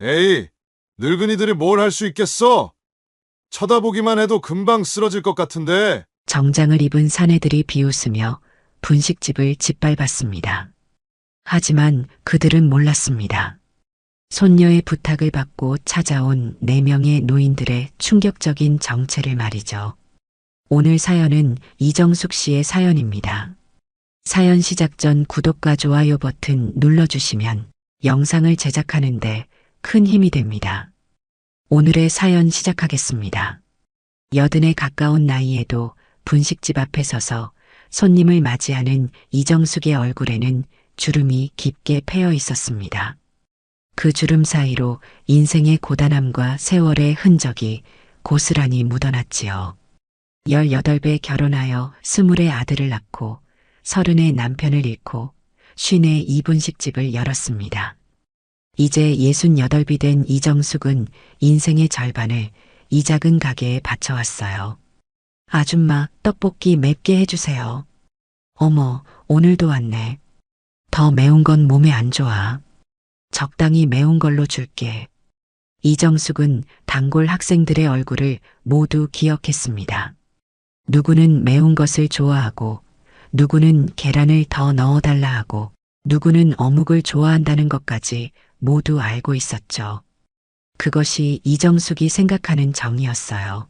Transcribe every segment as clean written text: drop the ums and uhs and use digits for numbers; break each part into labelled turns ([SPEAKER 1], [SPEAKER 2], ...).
[SPEAKER 1] 에이, 늙은이들이 뭘 할 수 있겠어? 쳐다보기만 해도 금방 쓰러질 것 같은데.
[SPEAKER 2] 정장을 입은 사내들이 비웃으며 분식집을 짓밟았습니다. 하지만 그들은 몰랐습니다. 손녀의 부탁을 받고 찾아온 4명의 노인들의 충격적인 정체를 말이죠. 오늘 사연은 이정숙 씨의 사연입니다. 사연 시작 전 구독과 좋아요 버튼 눌러주시면 영상을 제작하는데 큰 힘이 됩니다. 오늘의 사연 시작하겠습니다. 80에 가까운 나이에도 분식집 앞에 서서 손님을 맞이하는 이정숙의 얼굴에는 주름이 깊게 패여 있었습니다. 그 주름 사이로 인생의 고단함과 세월의 흔적이 고스란히 묻어났지요. 18배 결혼하여 20의 아들을 낳고 30의 남편을 잃고 50의 이분식집을 열었습니다. 이제 68이 된 이정숙은 인생의 절반을 이 작은 가게에 바쳐왔어요. 아줌마, 떡볶이 맵게 해주세요. 어머, 오늘도 왔네. 더 매운 건 몸에 안 좋아. 적당히 매운 걸로 줄게. 이정숙은 단골 학생들의 얼굴을 모두 기억했습니다. 누구는 매운 것을 좋아하고, 누구는 계란을 더 넣어달라 하고, 누구는 어묵을 좋아한다는 것까지 모두 알고 있었죠. 그것이 이정숙이 생각하는 정이었어요.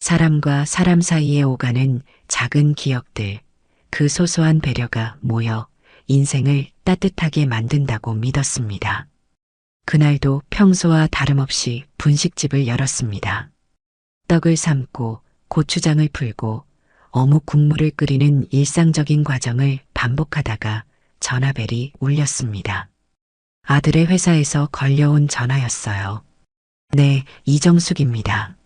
[SPEAKER 2] 사람과 사람 사이에 오가는 작은 기억들, 그 소소한 배려가 모여 인생을 따뜻하게 만든다고 믿었습니다. 그날도 평소와 다름없이 분식집을 열었습니다. 떡을 삶고 고추장을 풀고 어묵 국물을 끓이는 일상적인 과정을 반복하다가 전화벨이 울렸습니다. 아들의 회사에서 걸려온 전화였어요. 네, 이정숙입니다.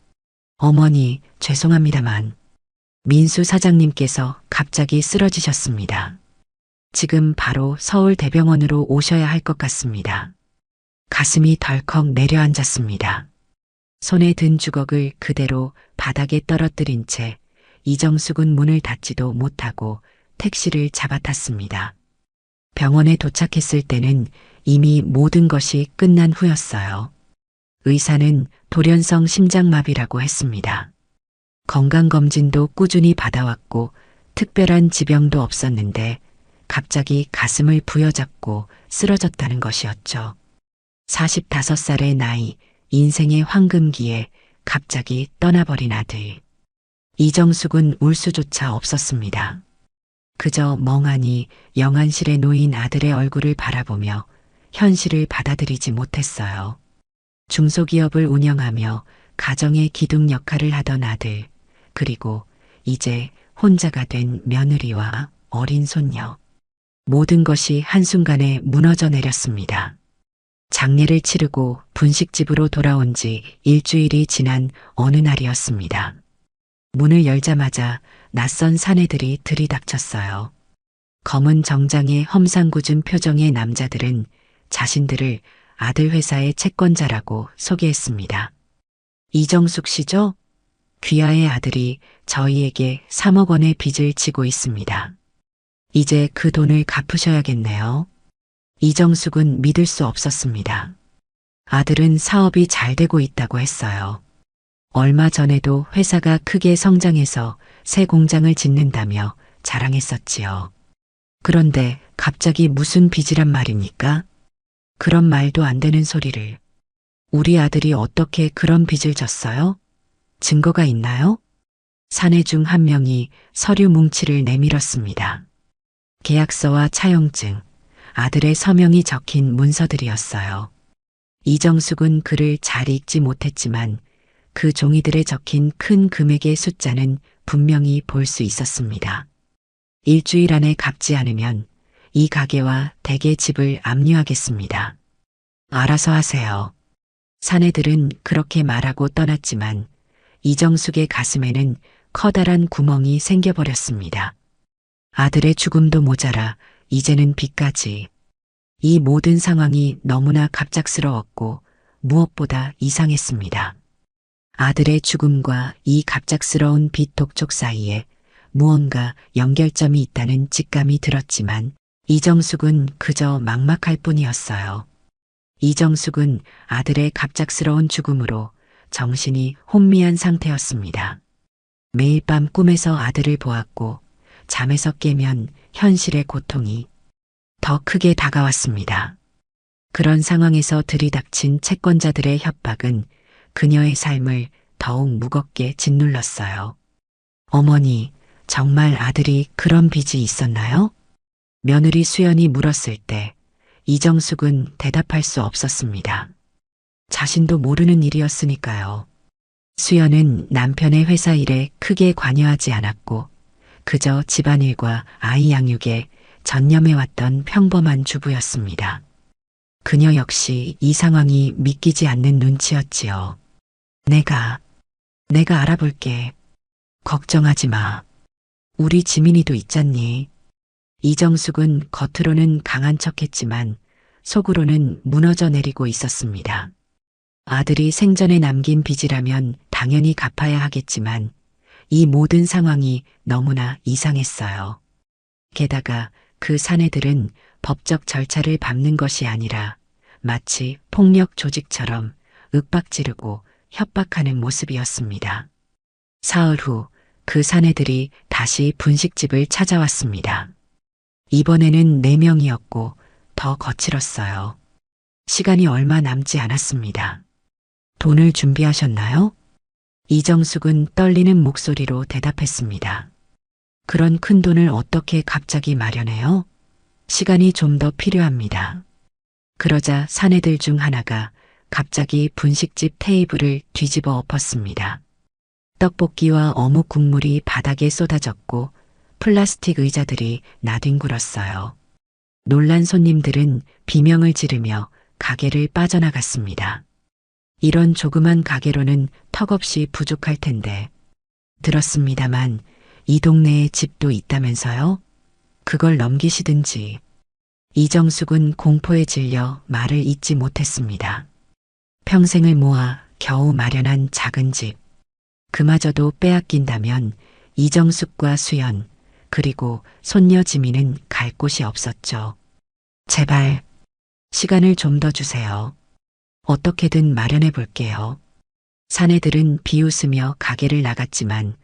[SPEAKER 2] 어머니, 죄송합니다만 민수 사장님께서 갑자기 쓰러지셨습니다. 지금 바로 서울대병원으로 오셔야 할 것 같습니다. 가슴이 덜컥 내려앉았습니다. 손에 든 주걱을 그대로 바닥에 떨어뜨린 채 이정숙은 문을 닫지도 못하고 택시를 잡아탔습니다. 병원에 도착했을 때는 이미 모든 것이 끝난 후였어요. 의사는 돌연성 심장마비라고 했습니다. 건강검진도 꾸준히 받아왔고 특별한 지병도 없었는데 갑자기 가슴을 부여잡고 쓰러졌다는 것이었죠. 45살의 나이, 인생의 황금기에 갑자기 떠나버린 아들. 이정숙은 울 수조차 없었습니다. 그저 멍하니 영안실에 놓인 아들의 얼굴을 바라보며 현실을 받아들이지 못했어요. 중소기업을 운영하며 가정의 기둥 역할을 하던 아들, 그리고 이제 혼자가 된 며느리와 어린 손녀. 모든 것이 한순간에 무너져 내렸습니다. 장례를 치르고 분식집으로 돌아온 지 일주일이 지난 어느 날이었습니다. 문을 열자마자 낯선 사내들이 들이닥쳤어요. 검은 정장에 험상궂은 표정의 남자들은 자신들을 아들 회사의 채권자라고 소개했습니다. 이정숙 씨죠? 귀하의 아들이 저희에게 3억 원의 빚을 지고 있습니다. 이제 그 돈을 갚으셔야겠네요. 이정숙은 믿을 수 없었습니다. 아들은 사업이 잘 되고 있다고 했어요. 얼마 전에도 회사가 크게 성장해서 새 공장을 짓는다며 자랑했었지요. 그런데 갑자기 무슨 빚이란 말입니까? 그런 말도 안 되는 소리를. 우리 아들이 어떻게 그런 빚을 졌어요? 증거가 있나요? 사내 중 한 명이 서류 뭉치를 내밀었습니다. 계약서와 차용증, 아들의 서명이 적힌 문서들이었어요. 이정숙은 글을 잘 읽지 못했지만 그 종이들에 적힌 큰 금액의 숫자는 분명히 볼 수 있었습니다. 일주일 안에 갚지 않으면 이 가게와 대개 집을 압류하겠습니다. 알아서 하세요. 사내들은 그렇게 말하고 떠났지만 이정숙의 가슴에는 커다란 구멍이 생겨버렸습니다. 아들의 죽음도 모자라 이제는 빚까지. 이 모든 상황이 너무나 갑작스러웠고 무엇보다 이상했습니다. 아들의 죽음과 이 갑작스러운 빚 독촉 사이에 무언가 연결점이 있다는 직감이 들었지만 이정숙은 그저 막막할 뿐이었어요. 이정숙은 아들의 갑작스러운 죽음으로 정신이 혼미한 상태였습니다. 매일 밤 꿈에서 아들을 보았고 잠에서 깨면 현실의 고통이 더 크게 다가왔습니다. 그런 상황에서 들이닥친 채권자들의 협박은 그녀의 삶을 더욱 무겁게 짓눌렀어요. 어머니, 정말 아들이 그런 빚이 있었나요? 며느리 수연이 물었을 때 이정숙은 대답할 수 없었습니다. 자신도 모르는 일이었으니까요. 수연은 남편의 회사 일에 크게 관여하지 않았고 그저 집안일과 아이 양육에 전념해왔던 평범한 주부였습니다. 그녀 역시 이 상황이 믿기지 않는 눈치였지요. 내가 알아볼게. 걱정하지 마. 우리 지민이도 있잖니. 이정숙은 겉으로는 강한 척했지만 속으로는 무너져 내리고 있었습니다. 아들이 생전에 남긴 빚이라면 당연히 갚아야 하겠지만 이 모든 상황이 너무나 이상했어요. 게다가 그 사내들은 법적 절차를 밟는 것이 아니라 마치 폭력 조직처럼 윽박지르고 협박하는 모습이었습니다. 사흘 후 그 사내들이 다시 분식집을 찾아왔습니다. 이번에는 4명이었고 더 거칠었어요. 시간이 얼마 남지 않았습니다. 돈을 준비하셨나요? 이정숙은 떨리는 목소리로 대답했습니다. 그런 큰 돈을 어떻게 갑자기 마련해요? 시간이 좀 더 필요합니다. 그러자 사내들 중 하나가 갑자기 분식집 테이블을 뒤집어 엎었습니다. 떡볶이와 어묵 국물이 바닥에 쏟아졌고 플라스틱 의자들이 나뒹굴었어요. 놀란 손님들은 비명을 지르며 가게를 빠져나갔습니다. 이런 조그만 가게로는 턱없이 부족할 텐데. 들었습니다만 이 동네에 집도 있다면서요? 그걸 넘기시든지. 이정숙은 공포에 질려 말을 잇지 못했습니다. 평생을 모아 겨우 마련한 작은 집. 그마저도 빼앗긴다면 이정숙과 수연, 그리고 손녀 지민은 갈 곳이 없었죠. 제발 시간을 좀 더 주세요. 어떻게든 마련해 볼게요. 사내들은 비웃으며 가게를 나갔지만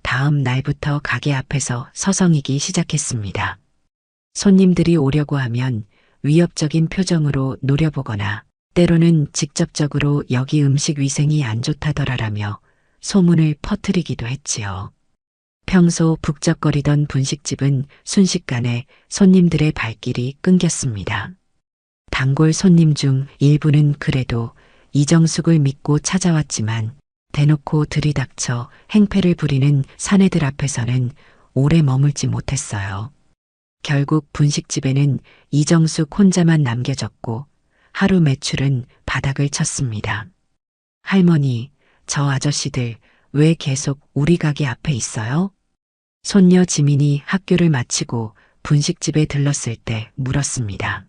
[SPEAKER 2] 다음 날부터 가게 앞에서 서성이기 시작했습니다. 손님들이 오려고 하면 위협적인 표정으로 노려보거나 때로는 직접적으로 여기 음식 위생이 안 좋다더라라며 소문을 퍼뜨리기도 했지요. 평소 북적거리던 분식집은 순식간에 손님들의 발길이 끊겼습니다. 단골 손님 중 일부는 그래도 이정숙을 믿고 찾아왔지만 대놓고 들이닥쳐 행패를 부리는 사내들 앞에서는 오래 머물지 못했어요. 결국 분식집에는 이정숙 혼자만 남겨졌고 하루 매출은 바닥을 쳤습니다. 할머니, 저 아저씨들 왜 계속 우리 가게 앞에 있어요? 손녀 지민이 학교를 마치고 분식집에 들렀을 때 물었습니다.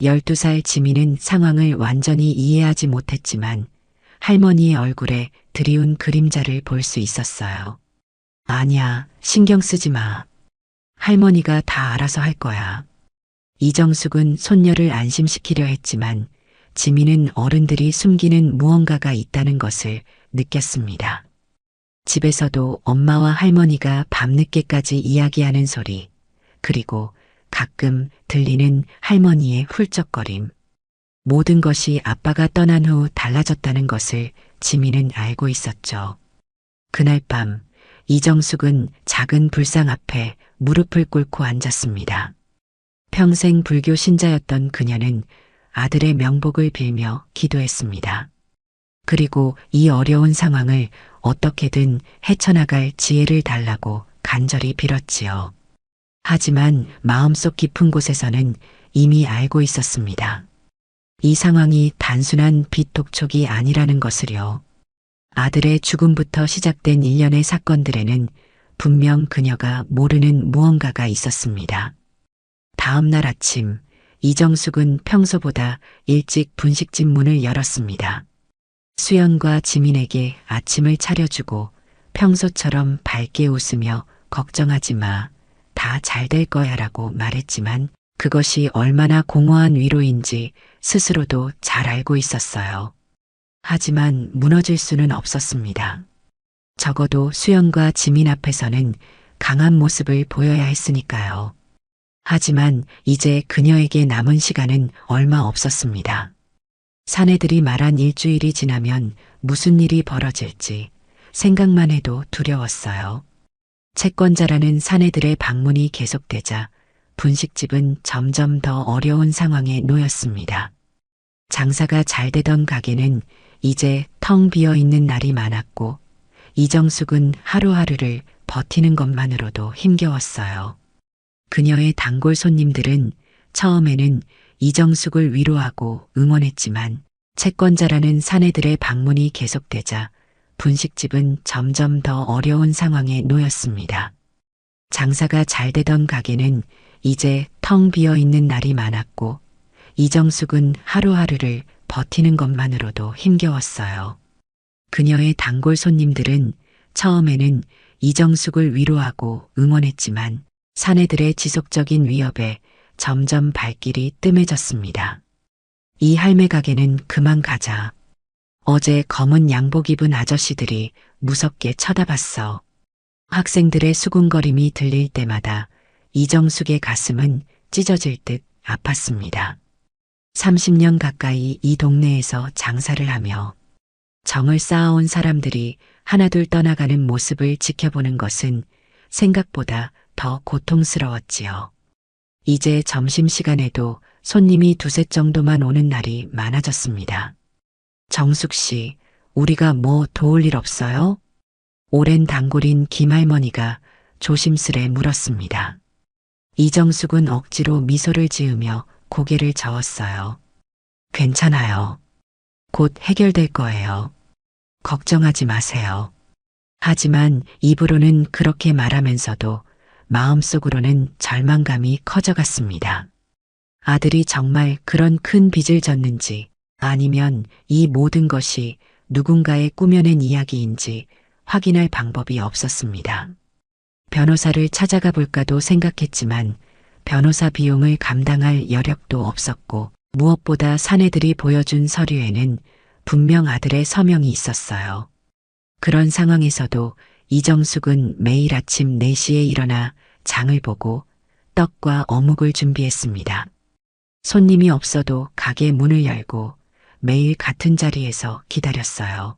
[SPEAKER 2] 12살 지민은 상황을 완전히 이해하지 못했지만 할머니의 얼굴에 드리운 그림자를 볼 수 있었어요. 아니야, 신경 쓰지 마. 할머니가 다 알아서 할 거야. 이정숙은 손녀를 안심시키려 했지만 지민은 어른들이 숨기는 무언가가 있다는 것을 느꼈습니다. 집에서도 엄마와 할머니가 밤늦게까지 이야기하는 소리, 그리고 가끔 들리는 할머니의 훌쩍거림. 모든 것이 아빠가 떠난 후 달라졌다는 것을 지민은 알고 있었죠. 그날 밤 이정숙은 작은 불상 앞에 무릎을 꿇고 앉았습니다. 평생 불교 신자였던 그녀는 아들의 명복을 빌며 기도했습니다. 그리고 이 어려운 상황을 어떻게든 헤쳐나갈 지혜를 달라고 간절히 빌었지요. 하지만 마음속 깊은 곳에서는 이미 알고 있었습니다. 이 상황이 단순한 빚 독촉이 아니라는 것을요. 아들의 죽음부터 시작된 일련의 사건들에는 분명 그녀가 모르는 무언가가 있었습니다. 다음 날 아침, 이정숙은 평소보다 일찍 분식집 문을 열었습니다. 수연과 지민에게 아침을 차려주고 평소처럼 밝게 웃으며 걱정하지 마, 다 잘 될 거야 라고 말했지만 그것이 얼마나 공허한 위로인지 스스로도 잘 알고 있었어요. 하지만 무너질 수는 없었습니다. 적어도 수연과 지민 앞에서는 강한 모습을 보여야 했으니까요. 하지만 이제 그녀에게 남은 시간은 얼마 없었습니다. 사내들이 말한 일주일이 지나면 무슨 일이 벌어질지 생각만 해도 두려웠어요. 채권자라는 사내들의 방문이 계속되자 분식집은 점점 더 어려운 상황에 놓였습니다. 장사가 잘 되던 가게는 이제 텅 비어 있는 날이 많았고 이정숙은 하루하루를 버티는 것만으로도 힘겨웠어요. 그녀의 단골 손님들은 처음에는 이정숙을 위로하고 응원했지만 채권자라는 사내들의 방문이 계속되자 분식집은 점점 더 어려운 상황에 놓였습니다. 장사가 잘 되던 가게는 이제 텅 비어 있는 날이 많았고 이정숙은 하루하루를 버티는 것만으로도 힘겨웠어요. 그녀의 단골 손님들은 처음에는 이정숙을 위로하고 응원했지만 사내들의 지속적인 위협에 점점 발길이 뜸해졌습니다. 이 할매 가게는 그만 가자. 어제 검은 양복 입은 아저씨들이 무섭게 쳐다봤어. 학생들의 수군거림이 들릴 때마다 이정숙의 가슴은 찢어질 듯 아팠습니다. 30년 가까이 이 동네에서 장사를 하며 정을 쌓아온 사람들이 하나둘 떠나가는 모습을 지켜보는 것은 생각보다 더 고통스러웠지요. 이제 점심시간에도 손님이 두세 정도만 오는 날이 많아졌습니다. 정숙 씨, 우리가 뭐 도울 일 없어요? 오랜 단골인 김할머니가 조심스레 물었습니다. 이정숙은 억지로 미소를 지으며 고개를 저었어요. 괜찮아요. 곧 해결될 거예요. 걱정하지 마세요. 하지만 입으로는 그렇게 말하면서도 마음속으로는 절망감이 커져갔습니다. 아들이 정말 그런 큰 빚을 졌는지 아니면 이 모든 것이 누군가의 꾸며낸 이야기인지 확인할 방법이 없었습니다. 변호사를 찾아가 볼까도 생각했지만 변호사 비용을 감당할 여력도 없었고 무엇보다 사내들이 보여준 서류에는 분명 아들의 서명이 있었어요. 그런 상황에서도 이정숙은 매일 아침 4시에 일어나 장을 보고 떡과 어묵을 준비했습니다. 손님이 없어도 가게 문을 열고 매일 같은 자리에서 기다렸어요.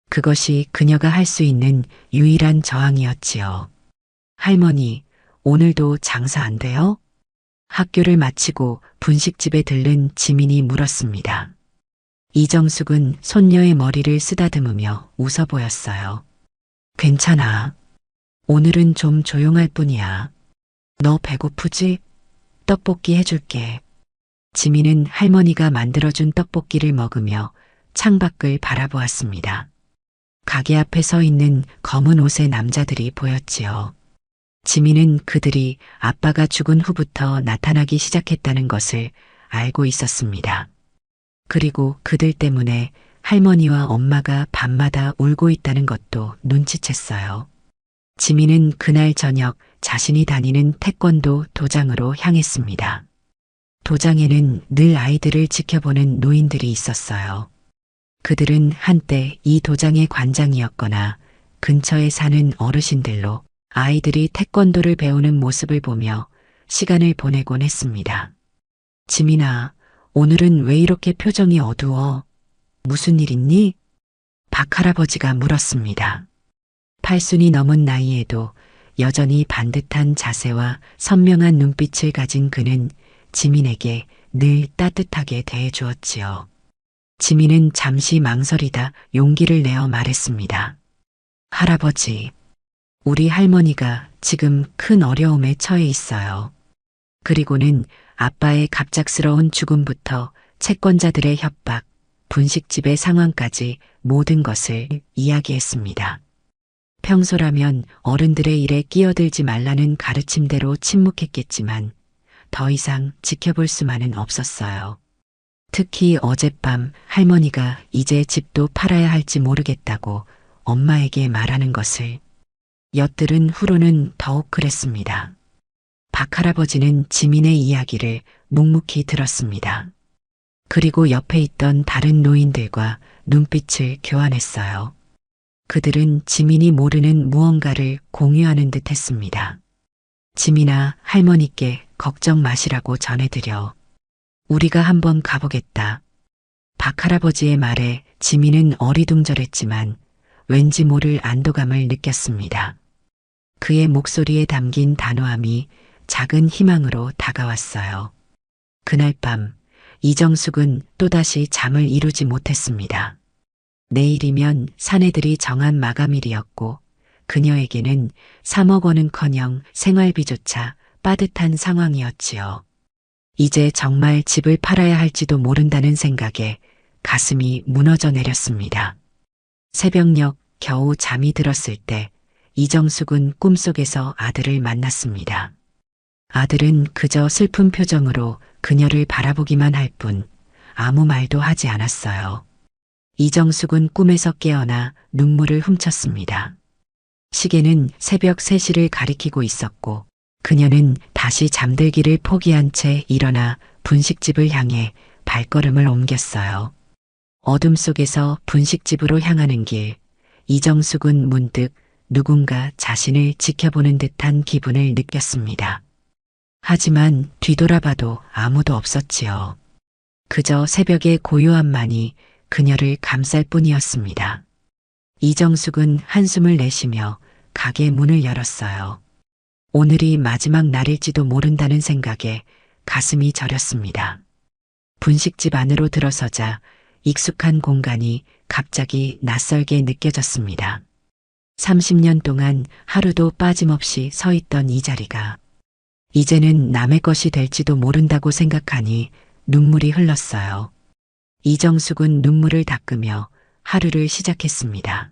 [SPEAKER 2] 그것이 그녀가 할 수 있는 유일한 저항이었지요. 할머니, 오늘도 장사 안 돼요? 학교를 마치고 분식집에 들른 지민이 물었습니다. 이정숙은 손녀의 머리를 쓰다듬으며 웃어 보였어요. 괜찮아. 오늘은 좀 조용할 뿐이야. 너 배고프지? 떡볶이 해줄게. 지민은 할머니가 만들어준 떡볶이를 먹으며 창밖을 바라보았습니다. 가게 앞에 서 있는 검은 옷의 남자들이 보였지요. 지민은 그들이 아빠가 죽은 후부터 나타나기 시작했다는 것을 알고 있었습니다. 그리고 그들 때문에 할머니와 엄마가 밤마다 울고 있다는 것도 눈치챘어요. 지민은 그날 저녁 자신이 다니는 태권도 도장으로 향했습니다. 도장에는 늘 아이들을 지켜보는 노인들이 있었어요. 그들은 한때 이 도장의 관장이었거나 근처에 사는 어르신들로 아이들이 태권도를 배우는 모습을 보며 시간을 보내곤 했습니다. 지민아, 오늘은 왜 이렇게 표정이 어두워? 무슨 일 있니? 박할아버지가 물었습니다. 80이 넘은 나이에도 여전히 반듯한 자세와 선명한 눈빛을 가진 그는 지민에게 늘 따뜻하게 대해주었지요. 지민은 잠시 망설이다 용기를 내어 말했습니다. 할아버지, 우리 할머니가 지금 큰 어려움에 처해 있어요. 그리고는 아빠의 갑작스러운 죽음부터 채권자들의 협박, 분식집의 상황까지 모든 것을 이야기했습니다. 평소라면 어른들의 일에 끼어들지 말라는 가르침대로 침묵했겠지만 더 이상 지켜볼 수만은 없었어요. 특히 어젯밤 할머니가 이제 집도 팔아야 할지 모르겠다고 엄마에게 말하는 것을 엿들은 후로는 더욱 그랬습니다. 박할아버지는 지민의 이야기를 묵묵히 들었습니다. 그리고 옆에 있던 다른 노인들과 눈빛을 교환했어요. 그들은 지민이 모르는 무언가를 공유하는 듯 했습니다. 지민아, 할머니께 걱정 마시라고 전해드려. 우리가 한번 가보겠다. 박할아버지의 말에 지민은 어리둥절했지만 왠지 모를 안도감을 느꼈습니다. 그의 목소리에 담긴 단호함이 작은 희망으로 다가왔어요. 그날 밤 이정숙은 또다시 잠을 이루지 못했습니다. 내일이면 사내들이 정한 마감일이었고 그녀에게는 3억 원은커녕 생활비조차 빠듯한 상황이었지요. 이제 정말 집을 팔아야 할지도 모른다는 생각에 가슴이 무너져 내렸습니다. 새벽녘 겨우 잠이 들었을 때 이정숙은 꿈속에서 아들을 만났습니다. 아들은 그저 슬픈 표정으로 그녀를 바라보기만 할 뿐 아무 말도 하지 않았어요. 이정숙은 꿈에서 깨어나 눈물을 훔쳤습니다. 시계는 새벽 3시를 가리키고 있었고 그녀는 다시 잠들기를 포기한 채 일어나 분식집을 향해 발걸음을 옮겼어요. 어둠 속에서 분식집으로 향하는 길, 이정숙은 문득 누군가 자신을 지켜보는 듯한 기분을 느꼈습니다. 하지만 뒤돌아봐도 아무도 없었지요. 그저 새벽의 고요함만이 그녀를 감쌀 뿐이었습니다. 이정숙은 한숨을 내쉬며 가게 문을 열었어요. 오늘이 마지막 날일지도 모른다는 생각에 가슴이 저렸습니다. 분식집 안으로 들어서자 익숙한 공간이 갑자기 낯설게 느껴졌습니다. 30년 동안 하루도 빠짐없이 서 있던 이 자리가 이제는 남의 것이 될지도 모른다고 생각하니 눈물이 흘렀어요. 이정숙은 눈물을 닦으며 하루를 시작했습니다.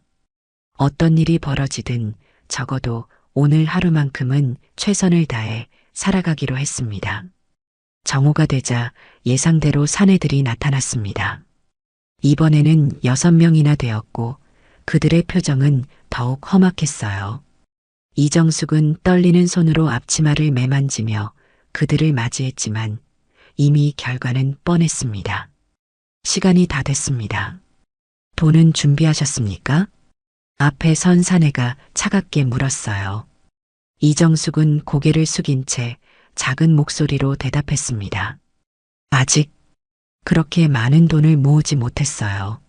[SPEAKER 2] 어떤 일이 벌어지든 적어도 오늘 하루만큼은 최선을 다해 살아가기로 했습니다. 정오가 되자 예상대로 사내들이 나타났습니다. 이번에는 6명이나 되었고 그들의 표정은 더욱 험악했어요. 이정숙은 떨리는 손으로 앞치마를 매만지며 그들을 맞이했지만 이미 결과는 뻔했습니다. 시간이 다 됐습니다. 돈은 준비하셨습니까? 앞에 선 사내가 차갑게 물었어요. 이정숙은 고개를 숙인 채 작은 목소리로 대답했습니다. 아직 그렇게 많은 돈을 모으지 못했어요.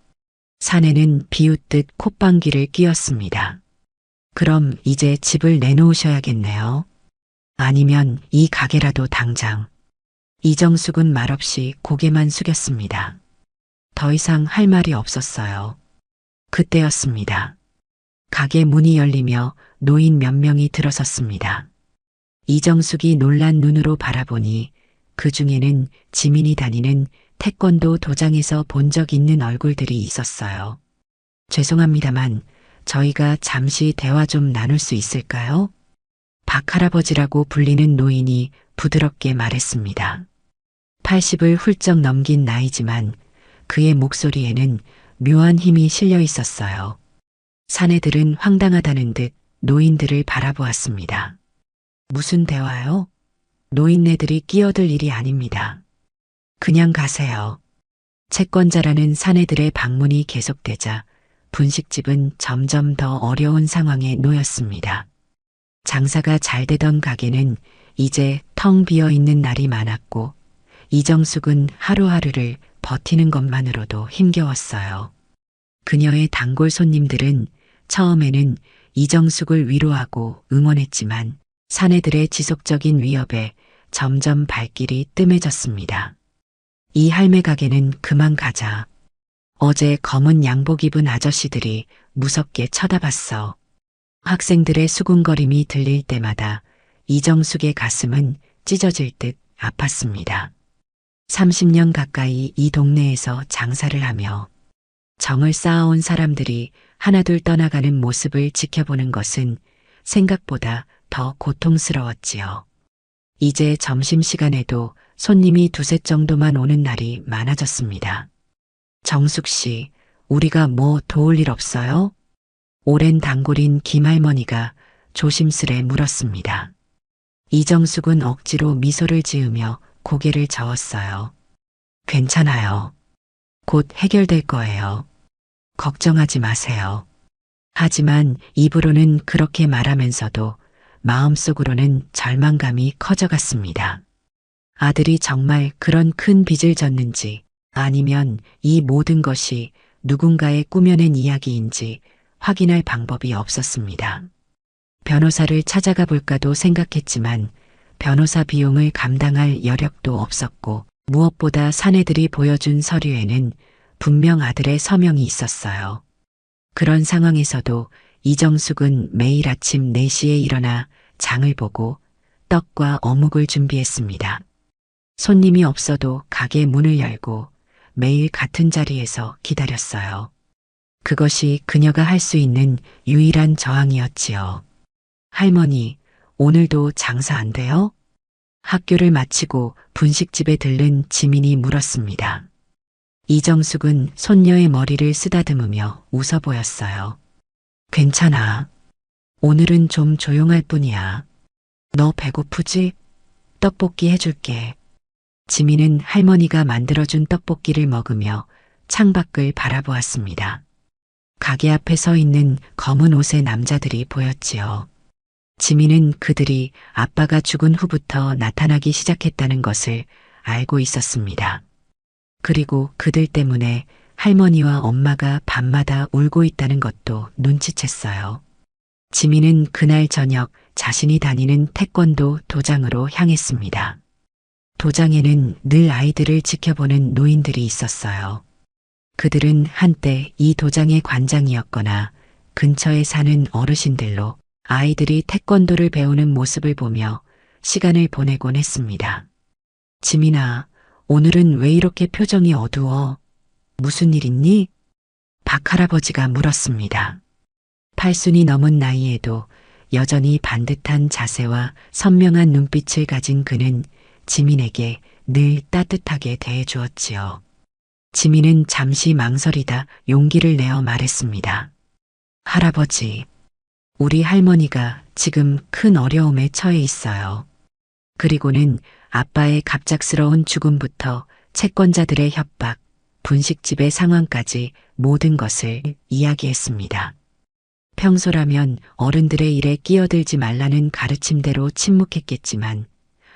[SPEAKER 2] 사내는 비웃듯 콧방귀를 뀌었습니다. 그럼 이제 집을 내놓으셔야겠네요. 아니면 이 가게라도 당장. 이정숙은 말없이 고개만 숙였습니다. 더 이상 할 말이 없었어요. 그때였습니다. 가게 문이 열리며 노인 몇 명이 들어섰습니다. 이정숙이 놀란 눈으로 바라보니 그 중에는 지민이 다니는 태권도 도장에서 본 적 있는 얼굴들이 있었어요. 죄송합니다만 저희가 잠시 대화 좀 나눌 수 있을까요? 박할아버지라고 불리는 노인이 부드럽게 말했습니다. 80을 훌쩍 넘긴 나이지만 그의 목소리에는 묘한 힘이 실려 있었어요. 사내들은 황당하다는 듯 노인들을 바라보았습니다. 무슨 대화요? 노인네들이 끼어들 일이 아닙니다. 그냥 가세요. 채권자라는 사내들의 방문이 계속되자 분식집은 점점 더 어려운 상황에 놓였습니다. 장사가 잘 되던 가게는 이제 텅 비어 있는 날이 많았고 이정숙은 하루하루를 버티는 것만으로도 힘겨웠어요. 그녀의 단골 손님들은 처음에는 이정숙을 위로하고 응원했지만 사내들의 지속적인 위협에 점점 발길이 뜸해졌습니다. 이 할매 가게는 그만 가자. 어제 검은 양복 입은 아저씨들이 무섭게 쳐다봤어. 학생들의 수군거림이 들릴 때마다 이정숙의 가슴은 찢어질 듯 아팠습니다. 30년 가까이 이 동네에서 장사를 하며 정을 쌓아온 사람들이 하나둘 떠나가는 모습을 지켜보는 것은 생각보다 더 고통스러웠지요. 이제 점심시간에도 손님이 두세 정도만 오는 날이 많아졌습니다. 정숙 씨, 우리가 뭐 도울 일 없어요? 오랜 단골인 김할머니가 조심스레 물었습니다. 이정숙은 억지로 미소를 지으며 고개를 저었어요. 괜찮아요. 곧 해결될 거예요. 걱정하지 마세요. 하지만 입으로는 그렇게 말하면서도 마음속으로는 절망감이 커져갔습니다. 아들이 정말 그런 큰 빚을 졌는지 아니면 이 모든 것이 누군가의 꾸며낸 이야기인지 확인할 방법이 없었습니다. 변호사를 찾아가 볼까도 생각했지만 변호사 비용을 감당할 여력도 없었고 무엇보다 사내들이 보여준 서류에는 분명 아들의 서명이 있었어요. 그런 상황에서도 이정숙은 매일 아침 4시에 일어나 장을 보고 떡과 어묵을 준비했습니다. 손님이 없어도 가게 문을 열고 매일 같은 자리에서 기다렸어요. 그것이 그녀가 할 수 있는 유일한 저항이었지요. 할머니, 오늘도 장사 안 돼요? 학교를 마치고 분식집에 들른 지민이 물었습니다. 이정숙은 손녀의 머리를 쓰다듬으며 웃어 보였어요. 괜찮아. 오늘은 좀 조용할 뿐이야. 너 배고프지? 떡볶이 해줄게. 지민은 할머니가 만들어준 떡볶이를 먹으며 창밖을 바라보았습니다. 가게 앞에 서 있는 검은 옷의 남자들이 보였지요. 지민은 그들이 아빠가 죽은 후부터 나타나기 시작했다는 것을 알고 있었습니다. 그리고 그들 때문에 할머니와 엄마가 밤마다 울고 있다는 것도 눈치챘어요. 지민은 그날 저녁 자신이 다니는 태권도 도장으로 향했습니다. 도장에는 늘 아이들을 지켜보는 노인들이 있었어요. 그들은 한때 이 도장의 관장이었거나 근처에 사는 어르신들로 아이들이 태권도를 배우는 모습을 보며 시간을 보내곤 했습니다. 지민아, 오늘은 왜 이렇게 표정이 어두워? 무슨 일 있니? 박할아버지가 물었습니다. 80이 넘은 나이에도 여전히 반듯한 자세와 선명한 눈빛을 가진 그는 지민에게 늘 따뜻하게 대해주었지요. 지민은 잠시 망설이다 용기를 내어 말했습니다. 할아버지, 우리 할머니가 지금 큰 어려움에 처해 있어요. 그리고는 아빠의 갑작스러운 죽음부터 채권자들의 협박, 분식집의 상황까지 모든 것을 이야기했습니다. 평소라면 어른들의 일에 끼어들지 말라는 가르침대로 침묵했겠지만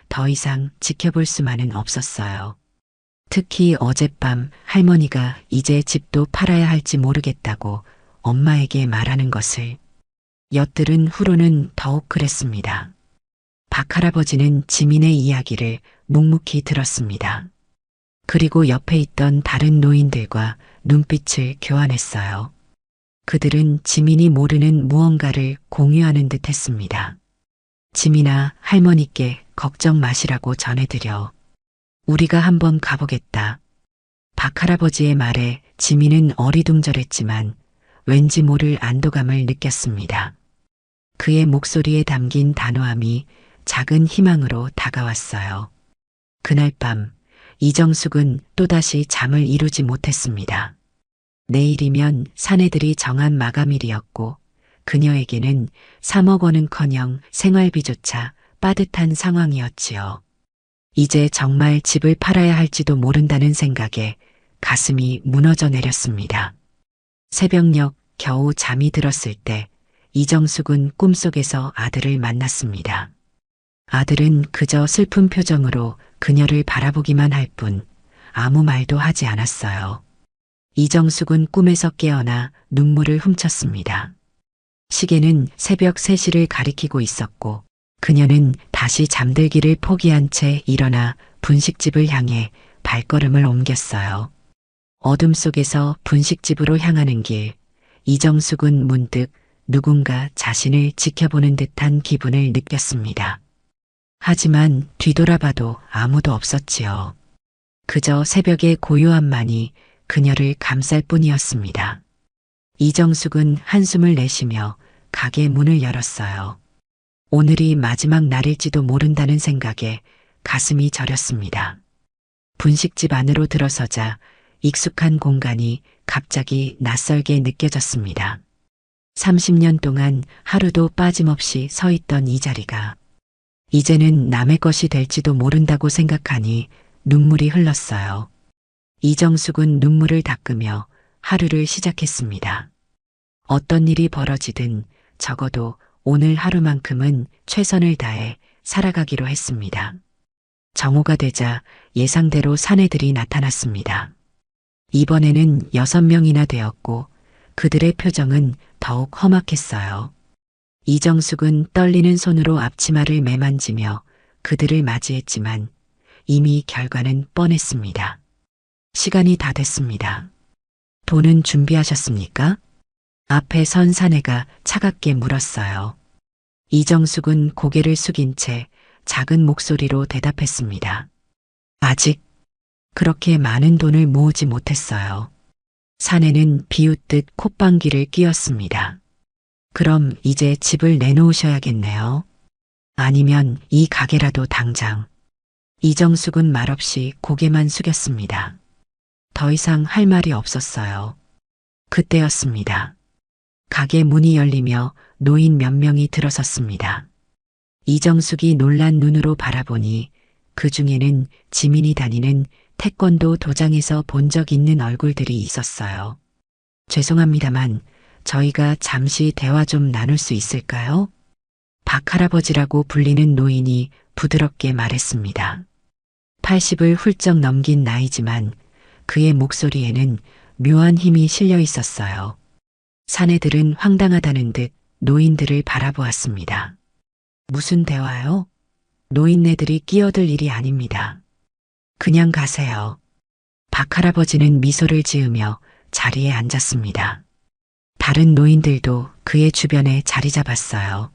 [SPEAKER 2] 더 이상 지켜볼 수만은 없었어요. 특히 어젯밤 할머니가 이제 집도 팔아야 할지 모르겠다고 엄마에게 말하는 것을 엿들은 후로는 더욱 그랬습니다. 박할아버지는 지민의 이야기를 묵묵히 들었습니다. 그리고 옆에 있던 다른 노인들과 눈빛을 교환했어요. 그들은 지민이 모르는 무언가를 공유하는 듯 했습니다. 지민아, 할머니께 걱정 마시라고 전해드려. 우리가 한번 가보겠다. 박할아버지의 말에 지민은 어리둥절했지만 왠지 모를 안도감을 느꼈습니다. 그의 목소리에 담긴 단호함이 작은 희망으로 다가왔어요. 그날 밤 이정숙은 또다시 잠을 이루지 못했습니다. 내일이면 사내들이 정한 마감일이었고 그녀에게는 3억 원은커녕 생활비조차 빠듯한 상황이었지요. 이제 정말 집을 팔아야 할지도 모른다는 생각에 가슴이 무너져 내렸습니다. 새벽녘 겨우 잠이 들었을 때 이정숙은 꿈속에서 아들을 만났습니다. 아들은 그저 슬픈 표정으로 그녀를 바라보기만 할 뿐 아무 말도 하지 않았어요. 이정숙은 꿈에서 깨어나 눈물을 훔쳤습니다. 시계는 새벽 3시를 가리키고 있었고 그녀는 다시 잠들기를 포기한 채 일어나 분식집을 향해 발걸음을 옮겼어요. 어둠 속에서 분식집으로 향하는 길, 이정숙은 문득 누군가 자신을 지켜보는 듯한 기분을 느꼈습니다. 하지만 뒤돌아봐도 아무도 없었지요. 그저 새벽의 고요함만이 그녀를 감쌀 뿐이었습니다. 이정숙은 한숨을 내쉬며 가게 문을 열었어요. 오늘이 마지막 날일지도 모른다는 생각에 가슴이 저렸습니다. 분식집 안으로 들어서자 익숙한 공간이 갑자기 낯설게 느껴졌습니다. 30년 동안 하루도 빠짐없이 서 있던 이 자리가 이제는 남의 것이 될지도 모른다고 생각하니 눈물이 흘렀어요. 이정숙은 눈물을 닦으며 하루를 시작했습니다. 어떤 일이 벌어지든 적어도 오늘 하루만큼은 최선을 다해 살아가기로 했습니다. 정오가 되자 예상대로 사내들이 나타났습니다. 이번에는 6명이나 되었고 그들의 표정은 더욱 험악했어요. 이정숙은 떨리는 손으로 앞치마를 매만지며 그들을 맞이했지만 이미 결과는 뻔했습니다. 시간이 다 됐습니다. 돈은 준비하셨습니까? 앞에 선 사내가 차갑게 물었어요. 이정숙은 고개를 숙인 채 작은 목소리로 대답했습니다. 아직 그렇게 많은 돈을 모으지 못했어요. 사내는 비웃듯 콧방귀를 뀌었습니다. 그럼 이제 집을 내놓으셔야겠네요. 아니면 이 가게라도 당장. 이정숙은 말없이 고개만 숙였습니다. 더 이상 할 말이 없었어요. 그때였습니다. 가게 문이 열리며 노인 몇 명이 들어섰습니다. 이정숙이 놀란 눈으로 바라보니 그 중에는 지민이 다니는 태권도 도장에서 본 적 있는 얼굴들이 있었어요. 죄송합니다만 저희가 잠시 대화 좀 나눌 수 있을까요? 박할아버지라고 불리는 노인이 부드럽게 말했습니다. 80을 훌쩍 넘긴 나이지만 그의 목소리에는 묘한 힘이 실려 있었어요. 사내들은 황당하다는 듯 노인들을 바라보았습니다. 무슨 대화요? 노인네들이 끼어들 일이 아닙니다. 그냥 가세요. 박할아버지는 미소를 지으며 자리에 앉았습니다. 다른 노인들도 그의 주변에 자리 잡았어요.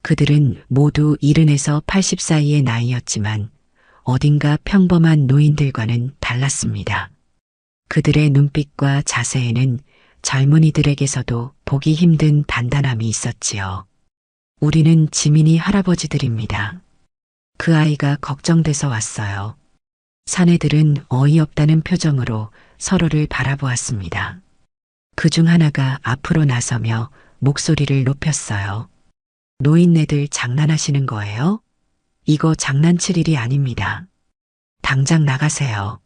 [SPEAKER 2] 그들은 모두 70에서 80 사이의 나이였지만 어딘가 평범한 노인들과는 달랐습니다. 그들의 눈빛과 자세에는 젊은이들에게서도 보기 힘든 단단함이 있었지요. 우리는 지민이 할아버지들입니다. 그 아이가 걱정돼서 왔어요. 사내들은 어이없다는 표정으로 서로를 바라보았습니다. 그중 하나가 앞으로 나서며 목소리를 높였어요. 노인네들 장난하시는 거예요? 이거 장난칠 일이 아닙니다. 당장 나가세요.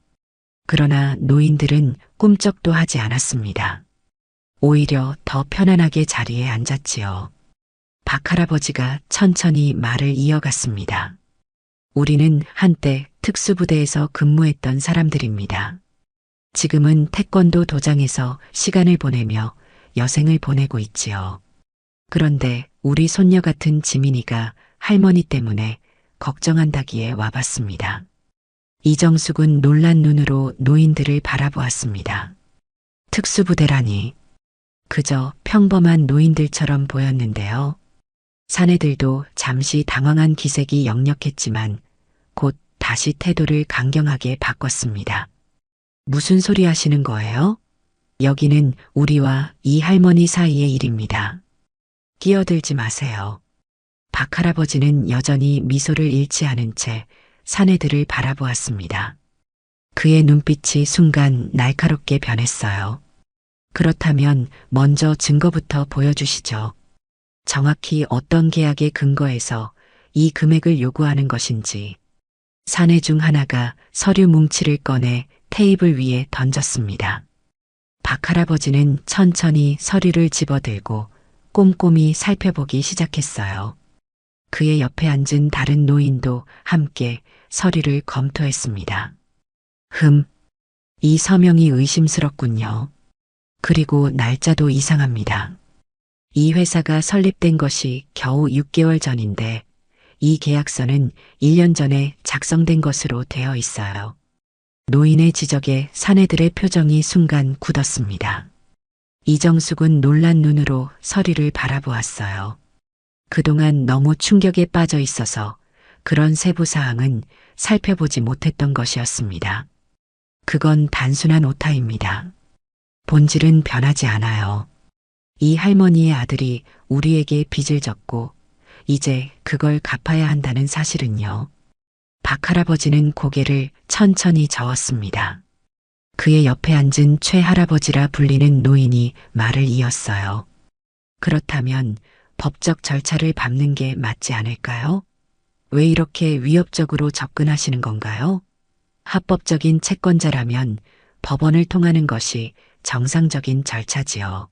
[SPEAKER 2] 그러나 노인들은 꿈쩍도 하지 않았습니다. 오히려 더 편안하게 자리에 앉았지요. 박할아버지가 천천히 말을 이어갔습니다. 우리는 한때 특수부대에서 근무했던 사람들입니다. 지금은 태권도 도장에서 시간을 보내며 여생을 보내고 있지요. 그런데 우리 손녀 같은 지민이가 할머니 때문에 걱정한다기에 와봤습니다. 이정숙은 놀란 눈으로 노인들을 바라보았습니다. 특수부대라니. 그저 평범한 노인들처럼 보였는데요. 사내들도 잠시 당황한 기색이 역력했지만 곧 다시 태도를 강경하게 바꿨습니다. 무슨 소리 하시는 거예요? 여기는 우리와 이 할머니 사이의 일입니다. 끼어들지 마세요. 박할아버지는 여전히 미소를 잃지 않은 채 사내들을 바라보았습니다. 그의 눈빛이 순간 날카롭게 변했어요. 그렇다면 먼저 증거부터 보여주시죠. 정확히 어떤 계약의 근거에서 이 금액을 요구하는 것인지. 사내 중 하나가 서류 뭉치를 꺼내 테이블 위에 던졌습니다. 박할아버지는 천천히 서류를 집어들고 꼼꼼히 살펴보기 시작했어요. 그의 옆에 앉은 다른 노인도 함께 서류를 검토했습니다. 이 서명이 의심스럽군요. 그리고 날짜도 이상합니다. 이 회사가 설립된 것이 겨우 6개월 전인데 이 계약서는 1년 전에 작성된 것으로 되어 있어요. 노인의 지적에 사내들의 표정이 순간 굳었습니다. 이정숙은 놀란 눈으로 서류를 바라보았어요. 그동안 너무 충격에 빠져 있어서 그런 세부 사항은 살펴보지 못했던 것이었습니다. 그건 단순한 오타입니다. 본질은 변하지 않아요. 이 할머니의 아들이 우리에게 빚을 졌고 이제 그걸 갚아야 한다는 사실은요. 박할아버지는 고개를 천천히 저었습니다. 그의 옆에 앉은 최할아버지라 불리는 노인이 말을 이었어요. 그렇다면 법적 절차를 밟는 게 맞지 않을까요? 왜 이렇게 위협적으로 접근하시는 건가요? 합법적인 채권자라면 법원을 통하는 것이 정상적인 절차지요.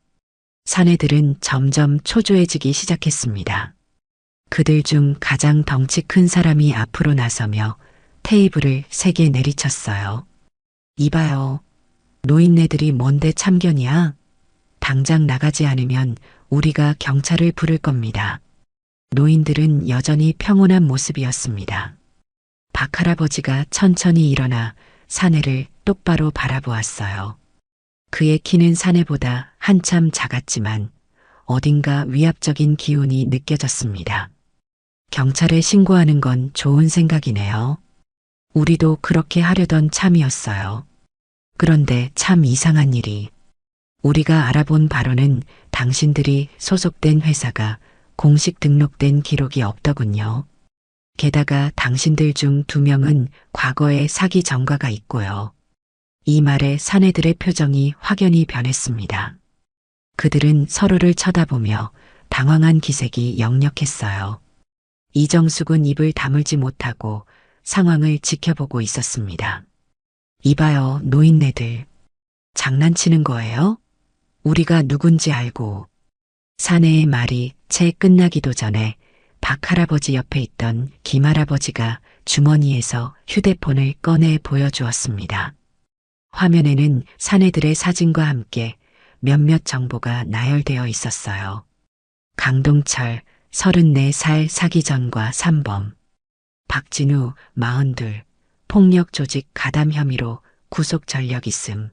[SPEAKER 2] 사내들은 점점 초조해지기 시작했습니다. 그들 중 가장 덩치 큰 사람이 앞으로 나서며 테이블을 세게 내리쳤어요. 이봐요. 노인네들이 뭔데 참견이야? 당장 나가지 않으면 우리가 경찰을 부를 겁니다. 노인들은 여전히 평온한 모습이었습니다. 박 할아버지가 천천히 일어나 사내를 똑바로 바라보았어요. 그의 키는 사내보다 한참 작았지만 어딘가 위압적인 기운이 느껴졌습니다. 경찰에 신고하는 건 좋은 생각이네요. 우리도 그렇게 하려던 참이었어요. 그런데 참 이상한 일이 우리가 알아본 바로는 당신들이 소속된 회사가 공식 등록된 기록이 없더군요. 게다가 당신들 중 2명은 과거에 사기 전과가 있고요. 이 말에 사내들의 표정이 확연히 변했습니다. 그들은 서로를 쳐다보며 당황한 기색이 역력했어요. 이정숙은 입을 다물지 못하고 상황을 지켜보고 있었습니다. 이봐요, 노인네들. 장난치는 거예요? 우리가 누군지 알고. 사내의 말이 채 끝나기도 전에 박 할아버지 옆에 있던 김 할아버지가 주머니에서 휴대폰을 꺼내 보여주었습니다. 화면에는 사내들의 사진과 함께 몇몇 정보가 나열되어 있었어요. 강동철 34살 사기 전과 3범. 박진우 42 폭력 조직 가담 혐의로 구속 전력 있음.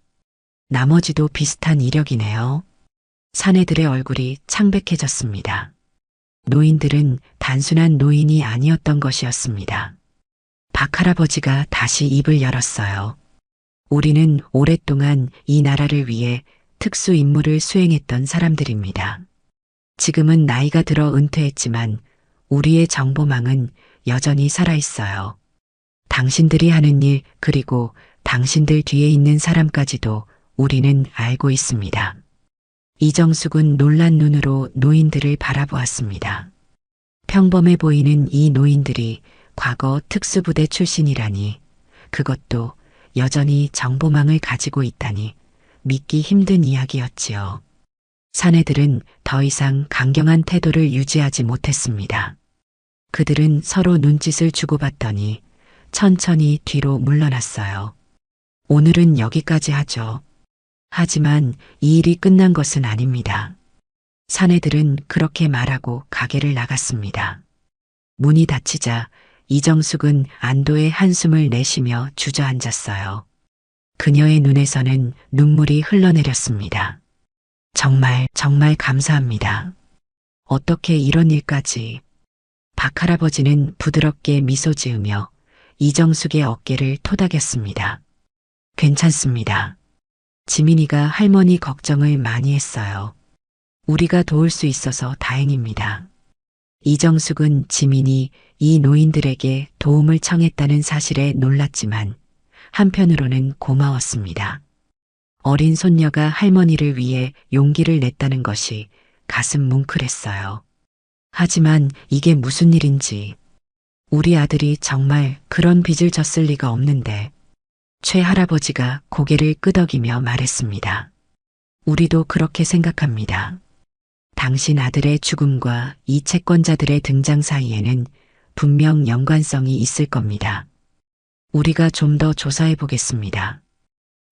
[SPEAKER 2] 나머지도 비슷한 이력이네요. 사내들의 얼굴이 창백해졌습니다. 노인들은 단순한 노인이 아니었던 것이었습니다. 박 할아버지가 다시 입을 열었어요. 우리는 오랫동안 이 나라를 위해 특수 임무를 수행했던 사람들입니다. 지금은 나이가 들어 은퇴했지만 우리의 정보망은 여전히 살아있어요. 당신들이 하는 일 그리고 당신들 뒤에 있는 사람까지도 우리는 알고 있습니다. 이정숙은 놀란 눈으로 노인들을 바라보았습니다. 평범해 보이는 이 노인들이 과거 특수부대 출신이라니, 그것도 여전히 정보망을 가지고 있다니 믿기 힘든 이야기였지요. 사내들은 더 이상 강경한 태도를 유지하지 못했습니다. 그들은 서로 눈짓을 주고받더니 천천히 뒤로 물러났어요. 오늘은 여기까지 하죠. 하지만 이 일이 끝난 것은 아닙니다. 사내들은 그렇게 말하고 가게를 나갔습니다. 문이 닫히자 이정숙은 안도의 한숨을 내쉬며 주저앉았어요. 그녀의 눈에서는 눈물이 흘러내렸습니다. 정말 감사합니다. 어떻게 이런 일까지. 박 할아버지는 부드럽게 미소 지으며 이정숙의 어깨를 토닥였습니다. 괜찮습니다. 지민이가 할머니 걱정을 많이 했어요. 우리가 도울 수 있어서 다행입니다. 이정숙은 지민이 이 노인들에게 도움을 청했다는 사실에 놀랐지만 한편으로는 고마웠습니다. 어린 손녀가 할머니를 위해 용기를 냈다는 것이 가슴 뭉클했어요. 하지만 이게 무슨 일인지. 우리 아들이 정말 그런 빚을 졌을 리가 없는데. 최 할아버지가 고개를 끄덕이며 말했습니다. 우리도 그렇게 생각합니다. 당신 아들의 죽음과 이 채권자들의 등장 사이에는 분명 연관성이 있을 겁니다. 우리가 좀 더 조사해 보겠습니다.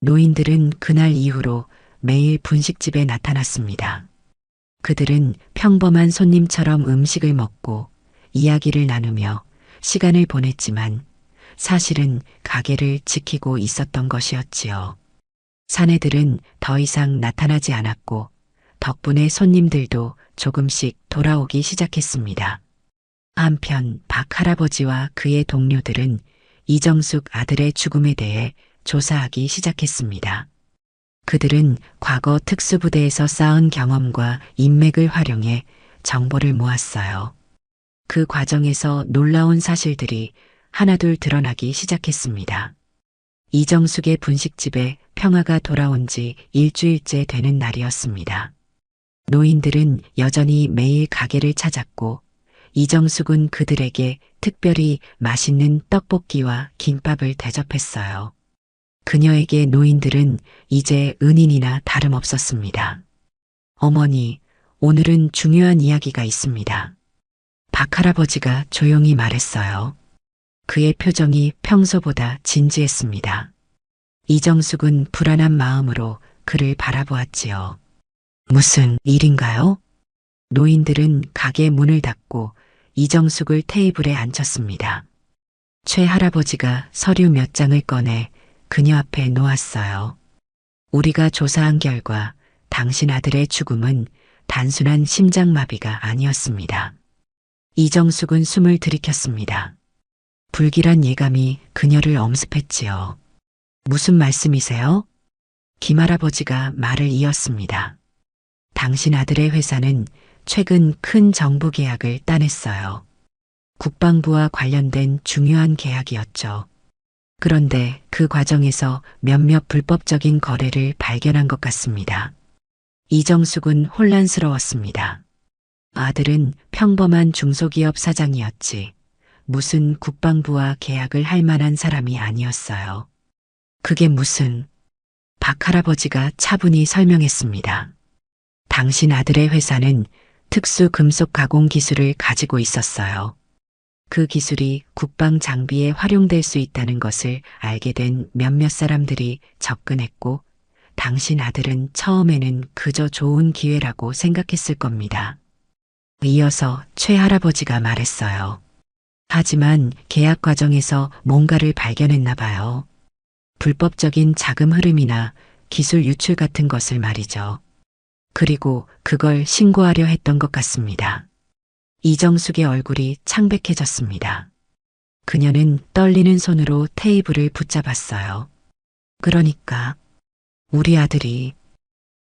[SPEAKER 2] 노인들은 그날 이후로 매일 분식집에 나타났습니다. 그들은 평범한 손님처럼 음식을 먹고 이야기를 나누며 시간을 보냈지만 사실은 가게를 지키고 있었던 것이었지요. 사내들은 더 이상 나타나지 않았고 덕분에 손님들도 조금씩 돌아오기 시작했습니다. 한편 박 할아버지와 그의 동료들은 이정숙 아들의 죽음에 대해 조사하기 시작했습니다. 그들은 과거 특수부대에서 쌓은 경험과 인맥을 활용해 정보를 모았어요. 그 과정에서 놀라운 사실들이 하나둘 드러나기 시작했습니다. 이정숙의 분식집에 평화가 돌아온 지 일주일째 되는 날이었습니다. 노인들은 여전히 매일 가게를 찾았고 이정숙은 그들에게 특별히 맛있는 떡볶이와 김밥을 대접했어요. 그녀에게 노인들은 이제 은인이나 다름없었습니다. 어머니, 오늘은 중요한 이야기가 있습니다. 박할아버지가 조용히 말했어요. 그의 표정이 평소보다 진지했습니다. 이정숙은 불안한 마음으로 그를 바라보았지요. 무슨 일인가요? 노인들은 가게 문을 닫고 이정숙을 테이블에 앉혔습니다. 최 할아버지가 서류 몇 장을 꺼내 그녀 앞에 놓았어요. 우리가 조사한 결과 당신 아들의 죽음은 단순한 심장마비가 아니었습니다. 이정숙은 숨을 들이켰습니다. 불길한 예감이 그녀를 엄습했지요. 무슨 말씀이세요? 김할아버지가 말을 이었습니다. 당신 아들의 회사는 최근 큰 정부 계약을 따냈어요. 국방부와 관련된 중요한 계약이었죠. 그런데 그 과정에서 몇몇 불법적인 거래를 발견한 것 같습니다. 이정숙은 혼란스러웠습니다. 아들은 평범한 중소기업 사장이었지 무슨 국방부와 계약을 할 만한 사람이 아니었어요. 그게 무슨... 박할아버지가 차분히 설명했습니다. 당신 아들의 회사는 특수 금속 가공 기술을 가지고 있었어요. 그 기술이 국방 장비에 활용될 수 있다는 것을 알게 된 몇몇 사람들이 접근했고 당신 아들은 처음에는 그저 좋은 기회라고 생각했을 겁니다. 이어서 최 할아버지가 말했어요. 하지만 계약 과정에서 뭔가를 발견했나 봐요. 불법적인 자금 흐름이나 기술 유출 같은 것을 말이죠. 그리고 그걸 신고하려 했던 것 같습니다. 이정숙의 얼굴이 창백해졌습니다. 그녀는 떨리는 손으로 테이블을 붙잡았어요. 그러니까 우리 아들이...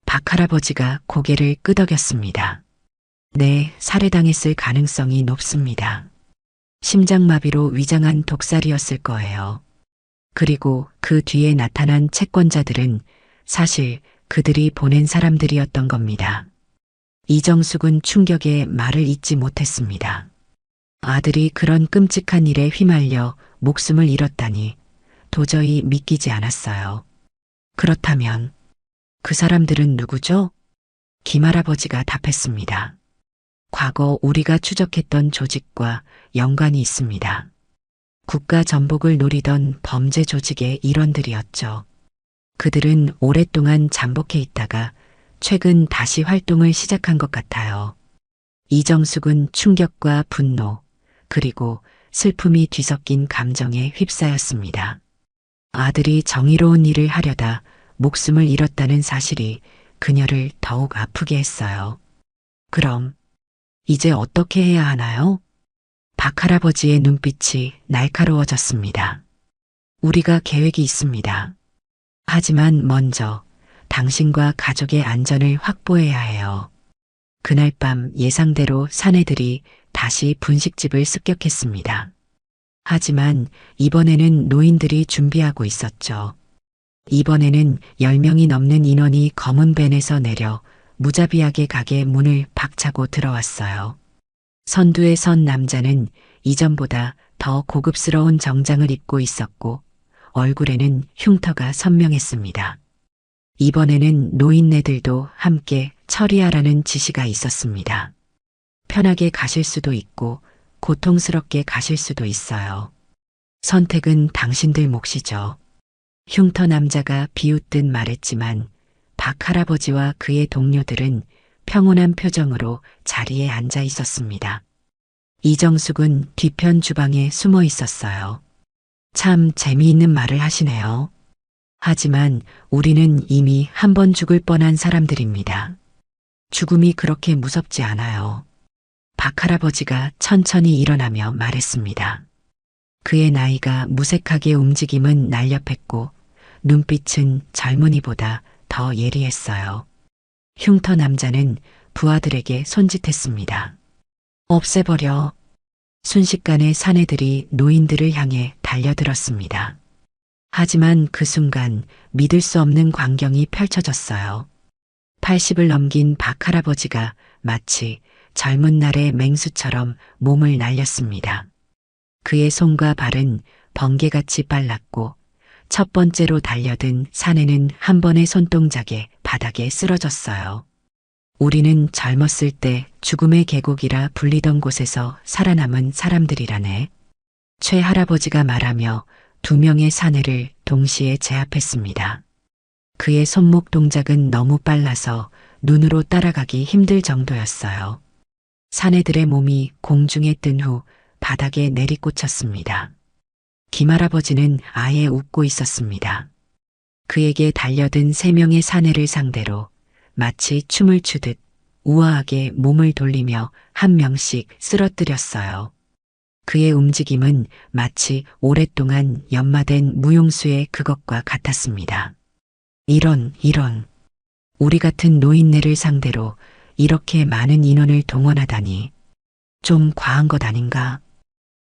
[SPEAKER 2] 박할아버지가 고개를 끄덕였습니다. 네, 살해당했을 가능성이 높습니다. 심장마비로 위장한 독살이었을 거예요. 그리고 그 뒤에 나타난 채권자들은 사실 그들이 보낸 사람들이었던 겁니다. 이정숙은 충격에 말을 잇지 못했습니다. 아들이 그런 끔찍한 일에 휘말려 목숨을 잃었다니 도저히 믿기지 않았어요. 그렇다면 그 사람들은 누구죠? 김할아버지가 답했습니다. 과거 우리가 추적했던 조직과 연관이 있습니다. 국가 전복을 노리던 범죄 조직의 일원들이었죠. 그들은 오랫동안 잠복해 있다가 최근 다시 활동을 시작한 것 같아요. 이정숙은 충격과 분노, 그리고 슬픔이 뒤섞인 감정에 휩싸였습니다. 아들이 정의로운 일을 하려다 목숨을 잃었다는 사실이 그녀를 더욱 아프게 했어요. 그럼 이제 어떻게 해야 하나요? 박할아버지의 눈빛이 날카로워졌습니다. 우리가 계획이 있습니다. 하지만 먼저 당신과 가족의 안전을 확보해야 해요. 그날 밤 예상대로 사내들이 다시 분식집을 습격했습니다. 하지만 이번에는 노인들이 준비하고 있었죠. 이번에는 10명이 넘는 인원이 검은 밴에서 내려 무자비하게 가게 문을 박차고 들어왔어요. 선두에 선 남자는 이전보다 더 고급스러운 정장을 입고 있었고 얼굴에는 흉터가 선명했습니다. 이번에는 노인네들도 함께 처리하라는 지시가 있었습니다. 편하게 가실 수도 있고 고통스럽게 가실 수도 있어요. 선택은 당신들 몫이죠. 흉터 남자가 비웃듯 말했지만 박할아버지와 그의 동료들은 평온한 표정으로 자리에 앉아 있었습니다. 이정숙은 뒤편 주방에 숨어 있었어요. 참 재미있는 말을 하시네요. 하지만 우리는 이미 한 번 죽을 뻔한 사람들입니다. 죽음이 그렇게 무섭지 않아요. 박할아버지가 천천히 일어나며 말했습니다. 그의 나이가 무색하게 움직임은 날렵했고 눈빛은 젊은이보다 더 예리했어요. 흉터 남자는 부하들에게 손짓했습니다. 없애버려. 순식간에 사내들이 노인들을 향해 달려들었습니다. 하지만 그 순간 믿을 수 없는 광경이 펼쳐졌어요. 80을 넘긴 박할아버지가 마치 젊은 날의 맹수처럼 몸을 날렸습니다. 그의 손과 발은 번개같이 빨랐고 첫 번째로 달려든 사내는 한 번의 손동작에 바닥에 쓰러졌어요. 우리는 젊었을 때 죽음의 계곡이라 불리던 곳에서 살아남은 사람들이라네. 최 할아버지가 말하며 두 명의 사내를 동시에 제압했습니다. 그의 손목 동작은 너무 빨라서 눈으로 따라가기 힘들 정도였어요. 사내들의 몸이 공중에 뜬 후 바닥에 내리꽂혔습니다. 김할아버지는 아예 웃고 있었습니다. 그에게 달려든 세 명의 사내를 상대로 마치 춤을 추듯 우아하게 몸을 돌리며 한 명씩 쓰러뜨렸어요. 그의 움직임은 마치 오랫동안 연마된 무용수의 그것과 같았습니다. 이런. 우리 같은 노인네를 상대로 이렇게 많은 인원을 동원하다니. 좀 과한 것 아닌가?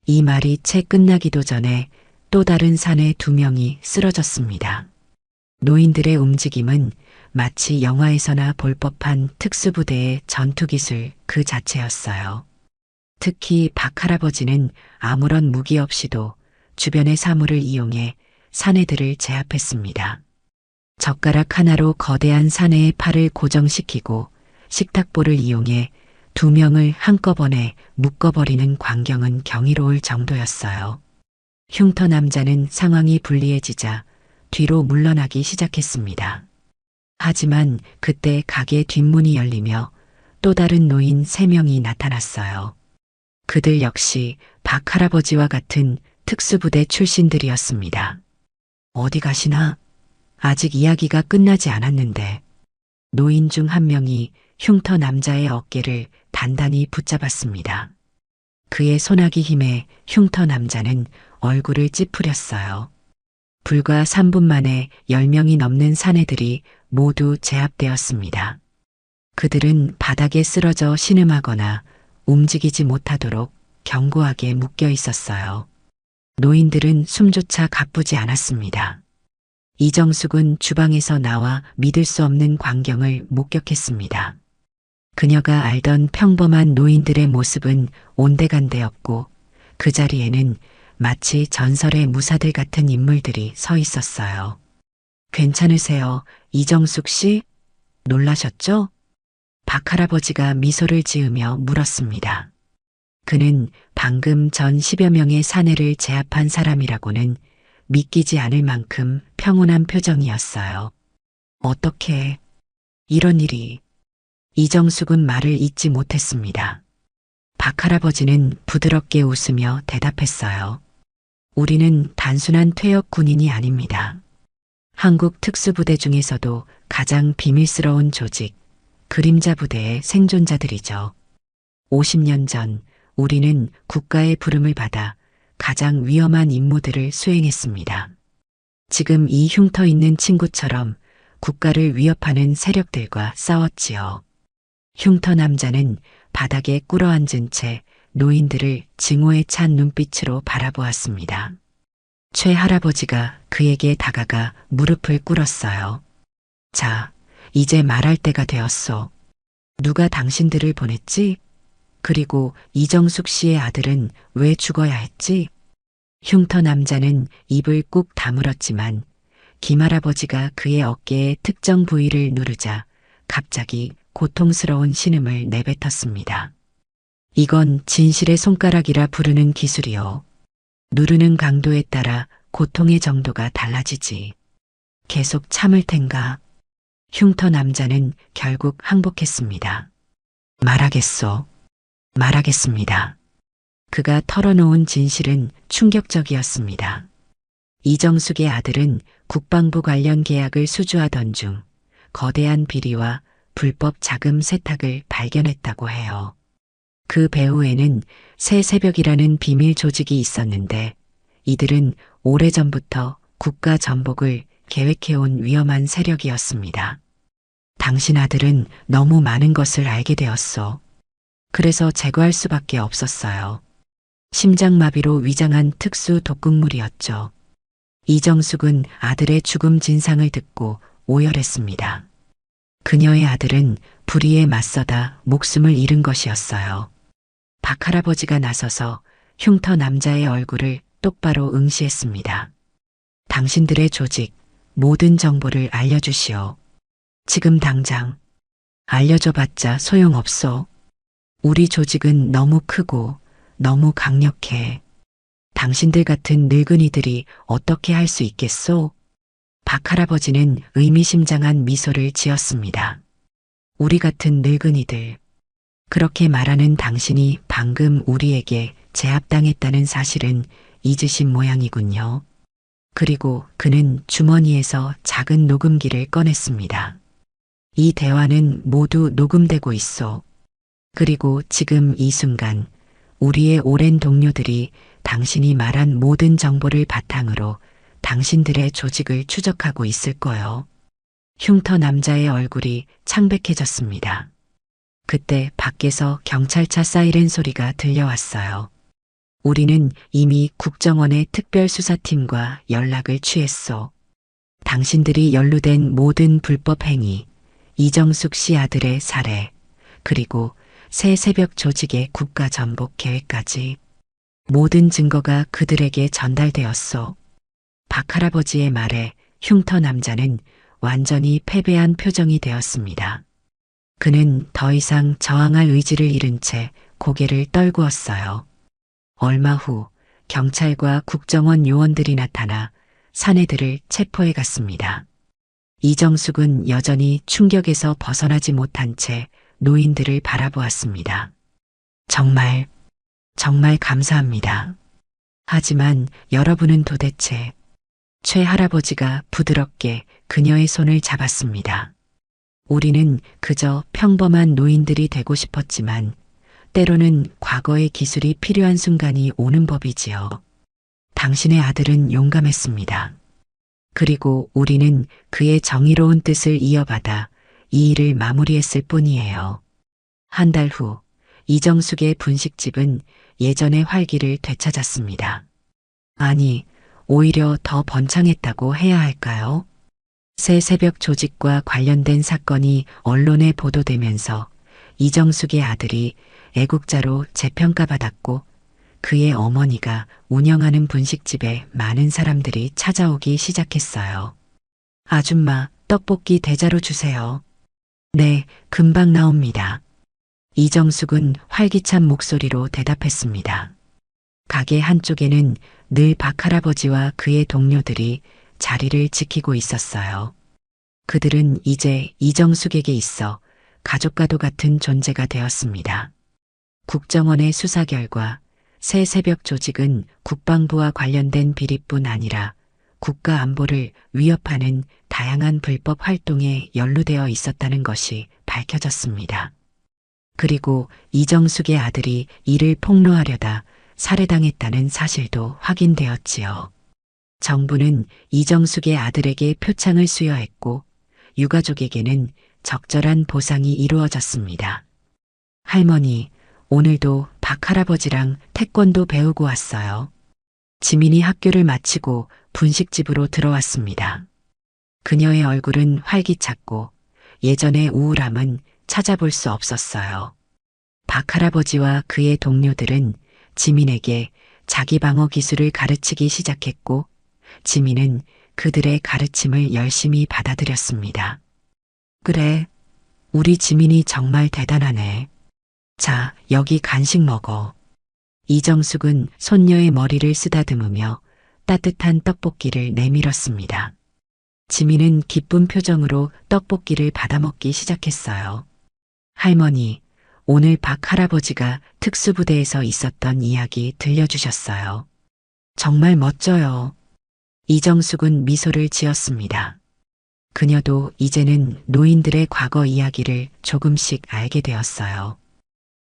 [SPEAKER 2] 이 말이 채 끝나기도 전에 또 다른 사내 두 명이 쓰러졌습니다. 노인들의 움직임은 마치 영화에서나 볼 법한 특수부대의 전투기술 그 자체였어요. 특히 박 할아버지는 아무런 무기 없이도 주변의 사물을 이용해 사내들을 제압했습니다. 젓가락 하나로 거대한 사내의 팔을 고정시키고 식탁볼을 이용해 두 명을 한꺼번에 묶어버리는 광경은 경이로울 정도였어요. 흉터 남자는 상황이 불리해지자 뒤로 물러나기 시작했습니다. 하지만 그때 가게 뒷문이 열리며 또 다른 노인 3명이 나타났어요. 그들 역시 박 할아버지와 같은 특수부대 출신들이었습니다. 어디 가시나? 아직 이야기가 끝나지 않았는데. 노인 중 한 명이 흉터 남자의 어깨를 단단히 붙잡았습니다. 그의 소나기 힘에 흉터 남자는 얼굴을 찌푸렸어요. 불과 3분 만에 10명이 넘는 사내들이 모두 제압되었습니다. 그들은 바닥에 쓰러져 신음하거나 움직이지 못하도록 견고하게 묶여 있었어요. 노인들은 숨조차 가쁘지 않았습니다. 이정숙은 주방에서 나와 믿을 수 없는 광경을 목격했습니다. 그녀가 알던 평범한 노인들의 모습은 온데간데 없고 그 자리에는 마치 전설의 무사들 같은 인물들이 서 있었어요. 괜찮으세요, 이정숙 씨? 놀라셨죠? 박 할아버지가 미소를 지으며 물었습니다. 그는 방금 전 10여 명의 사내를 제압한 사람이라고는 믿기지 않을 만큼 평온한 표정이었어요. 어떻게 이런 일이? 이정숙은 말을 잇지 못했습니다. 박 할아버지는 부드럽게 웃으며 대답했어요. 우리는 단순한 퇴역 군인이 아닙니다. 한국 특수부대 중에서도 가장 비밀스러운 조직, 그림자 부대의 생존자들이죠. 50년 전 우리는 국가의 부름을 받아 가장 위험한 임무들을 수행했습니다. 지금 이 흉터 있는 친구처럼 국가를 위협하는 세력들과 싸웠지요. 흉터 남자는 바닥에 꿇어앉은 채 노인들을 증오에 찬 눈빛으로 바라보았습니다. 최 할아버지가 그에게 다가가 무릎을 꿇었어요. 자, 이제 말할 때가 되었소. 누가 당신들을 보냈지? 그리고 이정숙 씨의 아들은 왜 죽어야 했지? 흉터 남자는 입을 꾹 다물었지만 김할아버지가 그의 어깨의 특정 부위를 누르자 갑자기 고통스러운 신음을 내뱉었습니다. 이건 진실의 손가락이라 부르는 기술이요. 누르는 강도에 따라 고통의 정도가 달라지지. 계속 참을 텐가? 흉터 남자는 결국 항복했습니다. 말하겠소. 말하겠습니다. 그가 털어놓은 진실은 충격적이었습니다. 이정숙의 아들은 국방부 관련 계약을 수주하던 중 거대한 비리와 불법 자금 세탁을 발견했다고 해요. 그 배후에는 새 새벽이라는 비밀 조직이 있었는데 이들은 오래전부터 국가 전복을 계획해온 위험한 세력이었습니다. 당신 아들은 너무 많은 것을 알게 되었소. 그래서 제거할 수밖에 없었어요. 심장마비로 위장한 특수 독극물이었죠. 이정숙은 아들의 죽음 진상을 듣고 오열했습니다. 그녀의 아들은 불의에 맞서다 목숨을 잃은 것이었어요. 박할아버지가 나서서 흉터 남자의 얼굴을 똑바로 응시했습니다. 당신들의 조직, 모든 정보를 알려주시오. 지금 당장. 알려줘봤자 소용없소. 우리 조직은 너무 크고 너무 강력해. 당신들 같은 늙은이들이 어떻게 할 수 있겠소? 박할아버지는 의미심장한 미소를 지었습니다. 우리 같은 늙은이들. 그렇게 말하는 당신이 방금 우리에게 제압당했다는 사실은 잊으신 모양이군요. 그리고 그는 주머니에서 작은 녹음기를 꺼냈습니다. 이 대화는 모두 녹음되고 있어. 그리고 지금 이 순간 우리의 오랜 동료들이 당신이 말한 모든 정보를 바탕으로 당신들의 조직을 추적하고 있을 거요. 흉터 남자의 얼굴이 창백해졌습니다. 그때 밖에서 경찰차 사이렌 소리가 들려왔어요. 우리는 이미 국정원의 특별수사팀과 연락을 취했소. 당신들이 연루된 모든 불법 행위, 이정숙 씨 아들의 살해, 그리고 새 새벽 조직의 국가 전복 계획까지 모든 증거가 그들에게 전달되었소. 박할아버지의 말에 흉터 남자는 완전히 패배한 표정이 되었습니다. 그는 더 이상 저항할 의지를 잃은 채 고개를 떨구었어요. 얼마 후 경찰과 국정원 요원들이 나타나 사내들을 체포해 갔습니다. 이정숙은 여전히 충격에서 벗어나지 못한 채 노인들을 바라보았습니다. 정말 감사합니다. 하지만 여러분은 도대체... 최 할아버지가 부드럽게 그녀의 손을 잡았습니다. 우리는 그저 평범한 노인들이 되고 싶었지만 때로는 과거의 기술이 필요한 순간이 오는 법이지요. 당신의 아들은 용감했습니다. 그리고 우리는 그의 정의로운 뜻을 이어받아 이 일을 마무리했을 뿐이에요. 한 달 후 이정숙의 분식집은 예전의 활기를 되찾았습니다. 아니, 오히려 더 번창했다고 해야 할까요? 새 새벽 조직과 관련된 사건이 언론에 보도되면서 이정숙의 아들이 애국자로 재평가받았고 그의 어머니가 운영하는 분식집에 많은 사람들이 찾아오기 시작했어요. 아줌마, 떡볶이 대자로 주세요. 네, 금방 나옵니다. 이정숙은 활기찬 목소리로 대답했습니다. 가게 한쪽에는 늘 박할아버지와 그의 동료들이 자리를 지키고 있었어요. 그들은 이제 이정숙에게 있어 가족과도 같은 존재가 되었습니다. 국정원의 수사 결과 새 새벽 조직은 국방부와 관련된 비리뿐 아니라 국가 안보를 위협하는 다양한 불법 활동에 연루되어 있었다는 것이 밝혀졌습니다. 그리고 이정숙의 아들이 이를 폭로하려다 살해당했다는 사실도 확인되었지요. 정부는 이정숙의 아들에게 표창을 수여했고 유가족에게는 적절한 보상이 이루어졌습니다. 할머니, 오늘도 박할아버지랑 태권도 배우고 왔어요. 지민이 학교를 마치고 분식집으로 들어왔습니다. 그녀의 얼굴은 활기찼고 예전의 우울함은 찾아볼 수 없었어요. 박할아버지와 그의 동료들은 지민에게 자기 방어 기술을 가르치기 시작했고 지민은 그들의 가르침을 열심히 받아들였습니다. 그래, 우리 지민이 정말 대단하네. 자, 여기 간식 먹어. 이정숙은 손녀의 머리를 쓰다듬으며 따뜻한 떡볶이를 내밀었습니다. 지민은 기쁜 표정으로 떡볶이를 받아먹기 시작했어요. 할머니, 오늘 박 할아버지가 특수부대에서 있었던 이야기 들려주셨어요. 정말 멋져요. 이정숙은 미소를 지었습니다. 그녀도 이제는 노인들의 과거 이야기를 조금씩 알게 되었어요.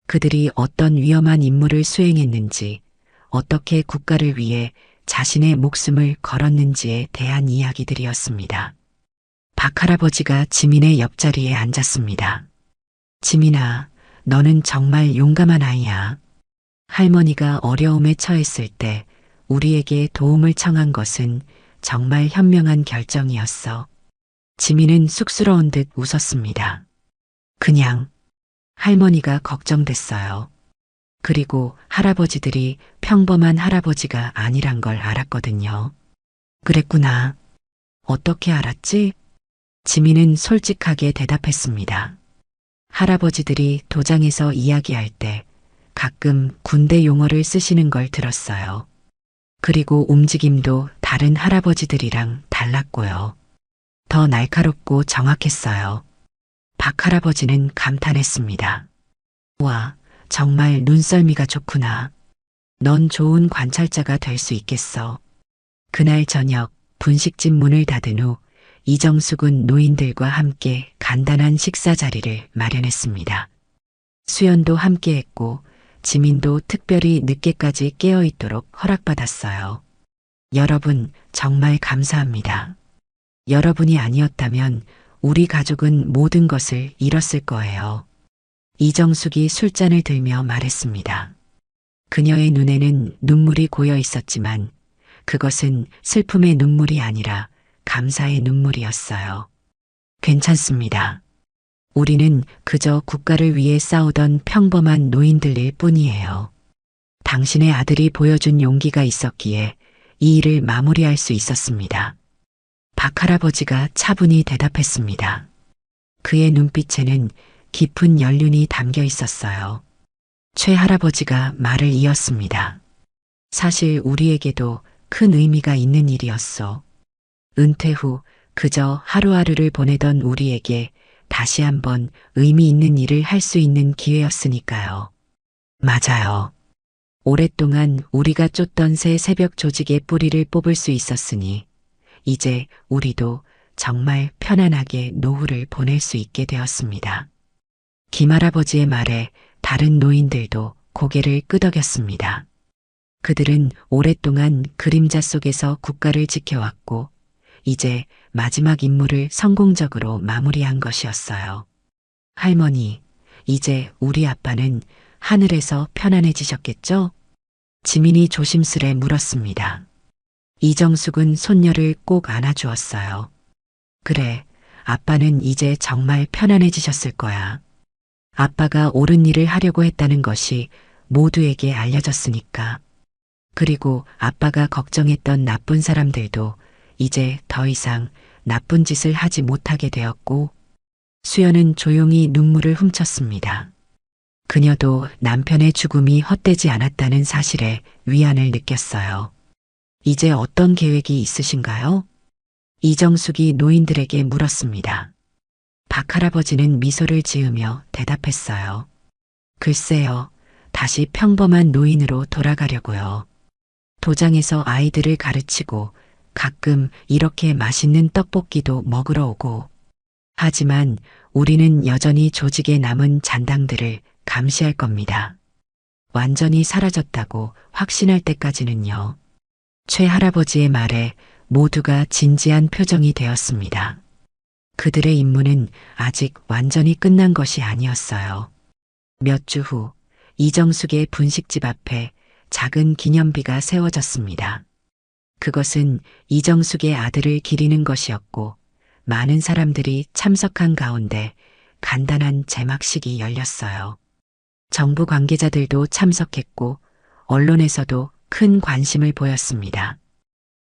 [SPEAKER 2] 그들이 어떤 위험한 임무를 수행했는지, 어떻게 국가를 위해 자신의 목숨을 걸었는지에 대한 이야기들이었습니다. 박 할아버지가 지민의 옆자리에 앉았습니다. 지민아, 너는 정말 용감한 아이야. 할머니가 어려움에 처했을 때 우리에게 도움을 청한 것은 정말 현명한 결정이었어. 지민은 쑥스러운 듯 웃었습니다. 그냥 할머니가 걱정됐어요. 그리고 할아버지들이 평범한 할아버지가 아니란 걸 알았거든요. 그랬구나. 어떻게 알았지? 지민은 솔직하게 대답했습니다. 할아버지들이 도장에서 이야기할 때 가끔 군대 용어를 쓰시는 걸 들었어요. 그리고 움직임도 다른 할아버지들이랑 달랐고요. 더 날카롭고 정확했어요. 박 할아버지는 감탄했습니다. 와, 정말 눈썰미가 좋구나. 넌 좋은 관찰자가 될 수 있겠어. 그날 저녁 분식집 문을 닫은 후 이정숙은 노인들과 함께 간단한 식사 자리를 마련했습니다. 수연도 함께했고 지민도 특별히 늦게까지 깨어 있도록 허락받았어요. 여러분, 정말 감사합니다. 여러분이 아니었다면 우리 가족은 모든 것을 잃었을 거예요. 이정숙이 술잔을 들며 말했습니다. 그녀의 눈에는 눈물이 고여 있었지만 그것은 슬픔의 눈물이 아니라 감사의 눈물이었어요. 괜찮습니다. 우리는 그저 국가를 위해 싸우던 평범한 노인들일 뿐이에요. 당신의 아들이 보여준 용기가 있었기에 이 일을 마무리할 수 있었습니다. 박 할아버지가 차분히 대답했습니다. 그의 눈빛에는 깊은 연륜이 담겨 있었어요. 최 할아버지가 말을 이었습니다. 사실 우리에게도 큰 의미가 있는 일이었어. 은퇴 후 그저 하루하루를 보내던 우리에게 다시 한번 의미 있는 일을 할 수 있는 기회였으니까요. 맞아요. 오랫동안 우리가 쫓던 새 새벽 조직의 뿌리를 뽑을 수 있었으니 이제 우리도 정말 편안하게 노후를 보낼 수 있게 되었습니다. 김할아버지의 말에 다른 노인들도 고개를 끄덕였습니다. 그들은 오랫동안 그림자 속에서 국가를 지켜왔고 이제 마지막 임무를 성공적으로 마무리한 것이었어요. 할머니, 이제 우리 아빠는 하늘에서 편안해지셨겠죠? 지민이 조심스레 물었습니다. 이정숙은 손녀를 꼭 안아주었어요. 그래, 아빠는 이제 정말 편안해지셨을 거야. 아빠가 옳은 일을 하려고 했다는 것이 모두에게 알려졌으니까. 그리고 아빠가 걱정했던 나쁜 사람들도 이제 더 이상 나쁜 짓을 하지 못하게 되었고, 수연은 조용히 눈물을 훔쳤습니다. 그녀도 남편의 죽음이 헛되지 않았다는 사실에 위안을 느꼈어요. 이제 어떤 계획이 있으신가요? 이정숙이 노인들에게 물었습니다. 박 할아버지는 미소를 지으며 대답했어요. 글쎄요, 다시 평범한 노인으로 돌아가려고요. 도장에서 아이들을 가르치고 가끔 이렇게 맛있는 떡볶이도 먹으러 오고. 하지만 우리는 여전히 조직에 남은 잔당들을 감시할 겁니다. 완전히 사라졌다고 확신할 때까지는요. 최 할아버지의 말에 모두가 진지한 표정이 되었습니다. 그들의 임무는 아직 완전히 끝난 것이 아니었어요. 몇 주 후 이정숙의 분식집 앞에 작은 기념비가 세워졌습니다. 그것은 이정숙의 아들을 기리는 것이었고 많은 사람들이 참석한 가운데 간단한 제막식이 열렸어요. 정부 관계자들도 참석했고 언론에서도 큰 관심을 보였습니다.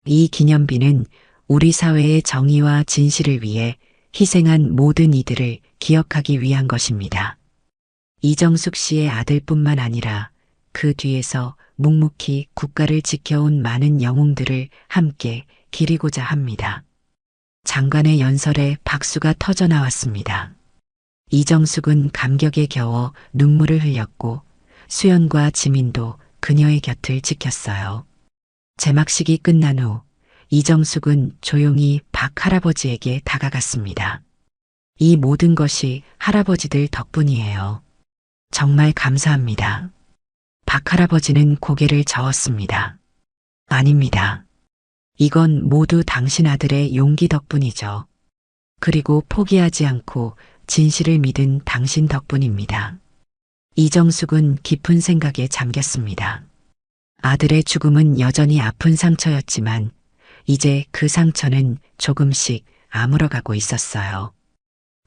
[SPEAKER 2] 이 기념비는 우리 사회의 정의와 진실을 위해 희생한 모든 이들을 기억하기 위한 것입니다. 이정숙 씨의 아들뿐만 아니라 그 뒤에서 묵묵히 국가를 지켜온 많은 영웅들을 함께 기리고자 합니다. 장관의 연설에 박수가 터져 나왔습니다. 이정숙은 감격에 겨워 눈물을 흘렸고 수연과 지민도 그녀의 곁을 지켰어요. 제막식이 끝난 후 이정숙은 조용히 박 할아버지에게 다가갔습니다. 이 모든 것이 할아버지들 덕분이에요. 정말 감사합니다. 박 할아버지는 고개를 저었습니다. 아닙니다. 이건 모두 당신 아들의 용기 덕분이죠. 그리고 포기하지 않고 진실을 믿은 당신 덕분입니다. 이정숙은 깊은 생각에 잠겼습니다. 아들의 죽음은 여전히 아픈 상처였지만 이제 그 상처는 조금씩 아물어가고 있었어요.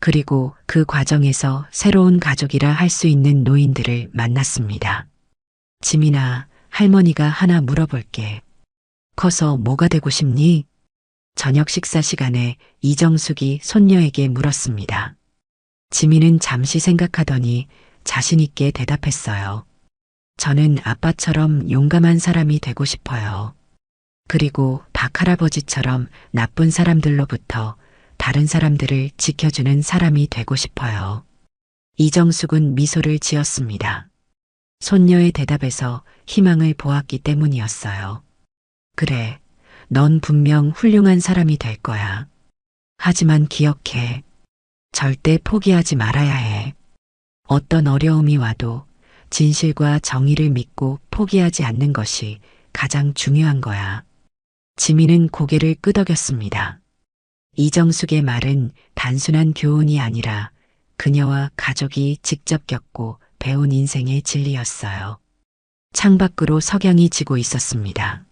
[SPEAKER 2] 그리고 그 과정에서 새로운 가족이라 할 수 있는 노인들을 만났습니다. 지민아, 할머니가 하나 물어볼게. 커서 뭐가 되고 싶니? 저녁 식사 시간에 이정숙이 손녀에게 물었습니다. 지민은 잠시 생각하더니 자신있게 대답했어요. 저는 아빠처럼 용감한 사람이 되고 싶어요. 그리고 박 할아버지처럼 나쁜 사람들로부터 다른 사람들을 지켜주는 사람이 되고 싶어요. 이정숙은 미소를 지었습니다. 손녀의 대답에서 희망을 보았기 때문이었어요. 그래, 넌 분명 훌륭한 사람이 될 거야. 하지만 기억해. 절대 포기하지 말아야 해. 어떤 어려움이 와도 진실과 정의를 믿고 포기하지 않는 것이 가장 중요한 거야. 지민은 고개를 끄덕였습니다. 이정숙의 말은 단순한 교훈이 아니라 그녀와 가족이 직접 겪고 배운 인생의 진리였어요. 창밖으로 석양이 지고 있었습니다.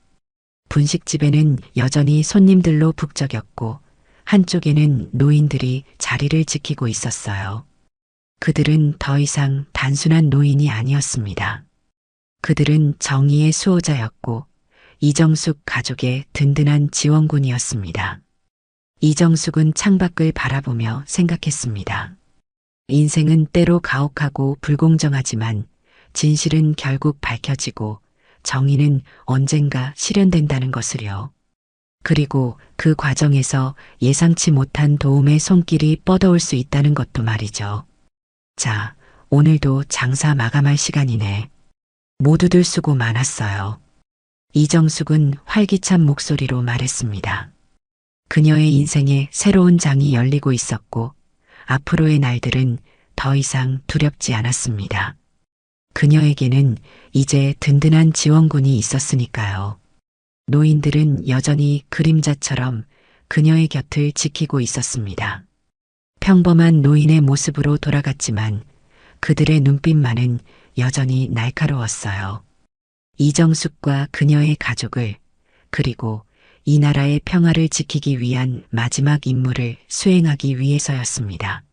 [SPEAKER 2] 분식집에는 여전히 손님들로 북적였고 한쪽에는 노인들이 자리를 지키고 있었어요. 그들은 더 이상 단순한 노인이 아니었습니다. 그들은 정의의 수호자였고 이정숙 가족의 든든한 지원군이었습니다. 이정숙은 창밖을 바라보며 생각했습니다. 인생은 때로 가혹하고 불공정하지만 진실은 결국 밝혀지고 정의는 언젠가 실현된다는 것을요. 그리고 그 과정에서 예상치 못한 도움의 손길이 뻗어올 수 있다는 것도 말이죠. 자, 오늘도 장사 마감할 시간이네. 모두들 수고 많았어요. 이정숙은 활기찬 목소리로 말했습니다. 그녀의 인생에 새로운 장이 열리고 있었고 앞으로의 날들은 더 이상 두렵지 않았습니다. 그녀에게는 이제 든든한 지원군이 있었으니까요. 노인들은 여전히 그림자처럼 그녀의 곁을 지키고 있었습니다. 평범한 노인의 모습으로 돌아갔지만 그들의 눈빛만은 여전히 날카로웠어요. 이정숙과 그녀의 가족을 그리고 이 나라의 평화를 지키기 위한 마지막 임무를 수행하기 위해서였습니다.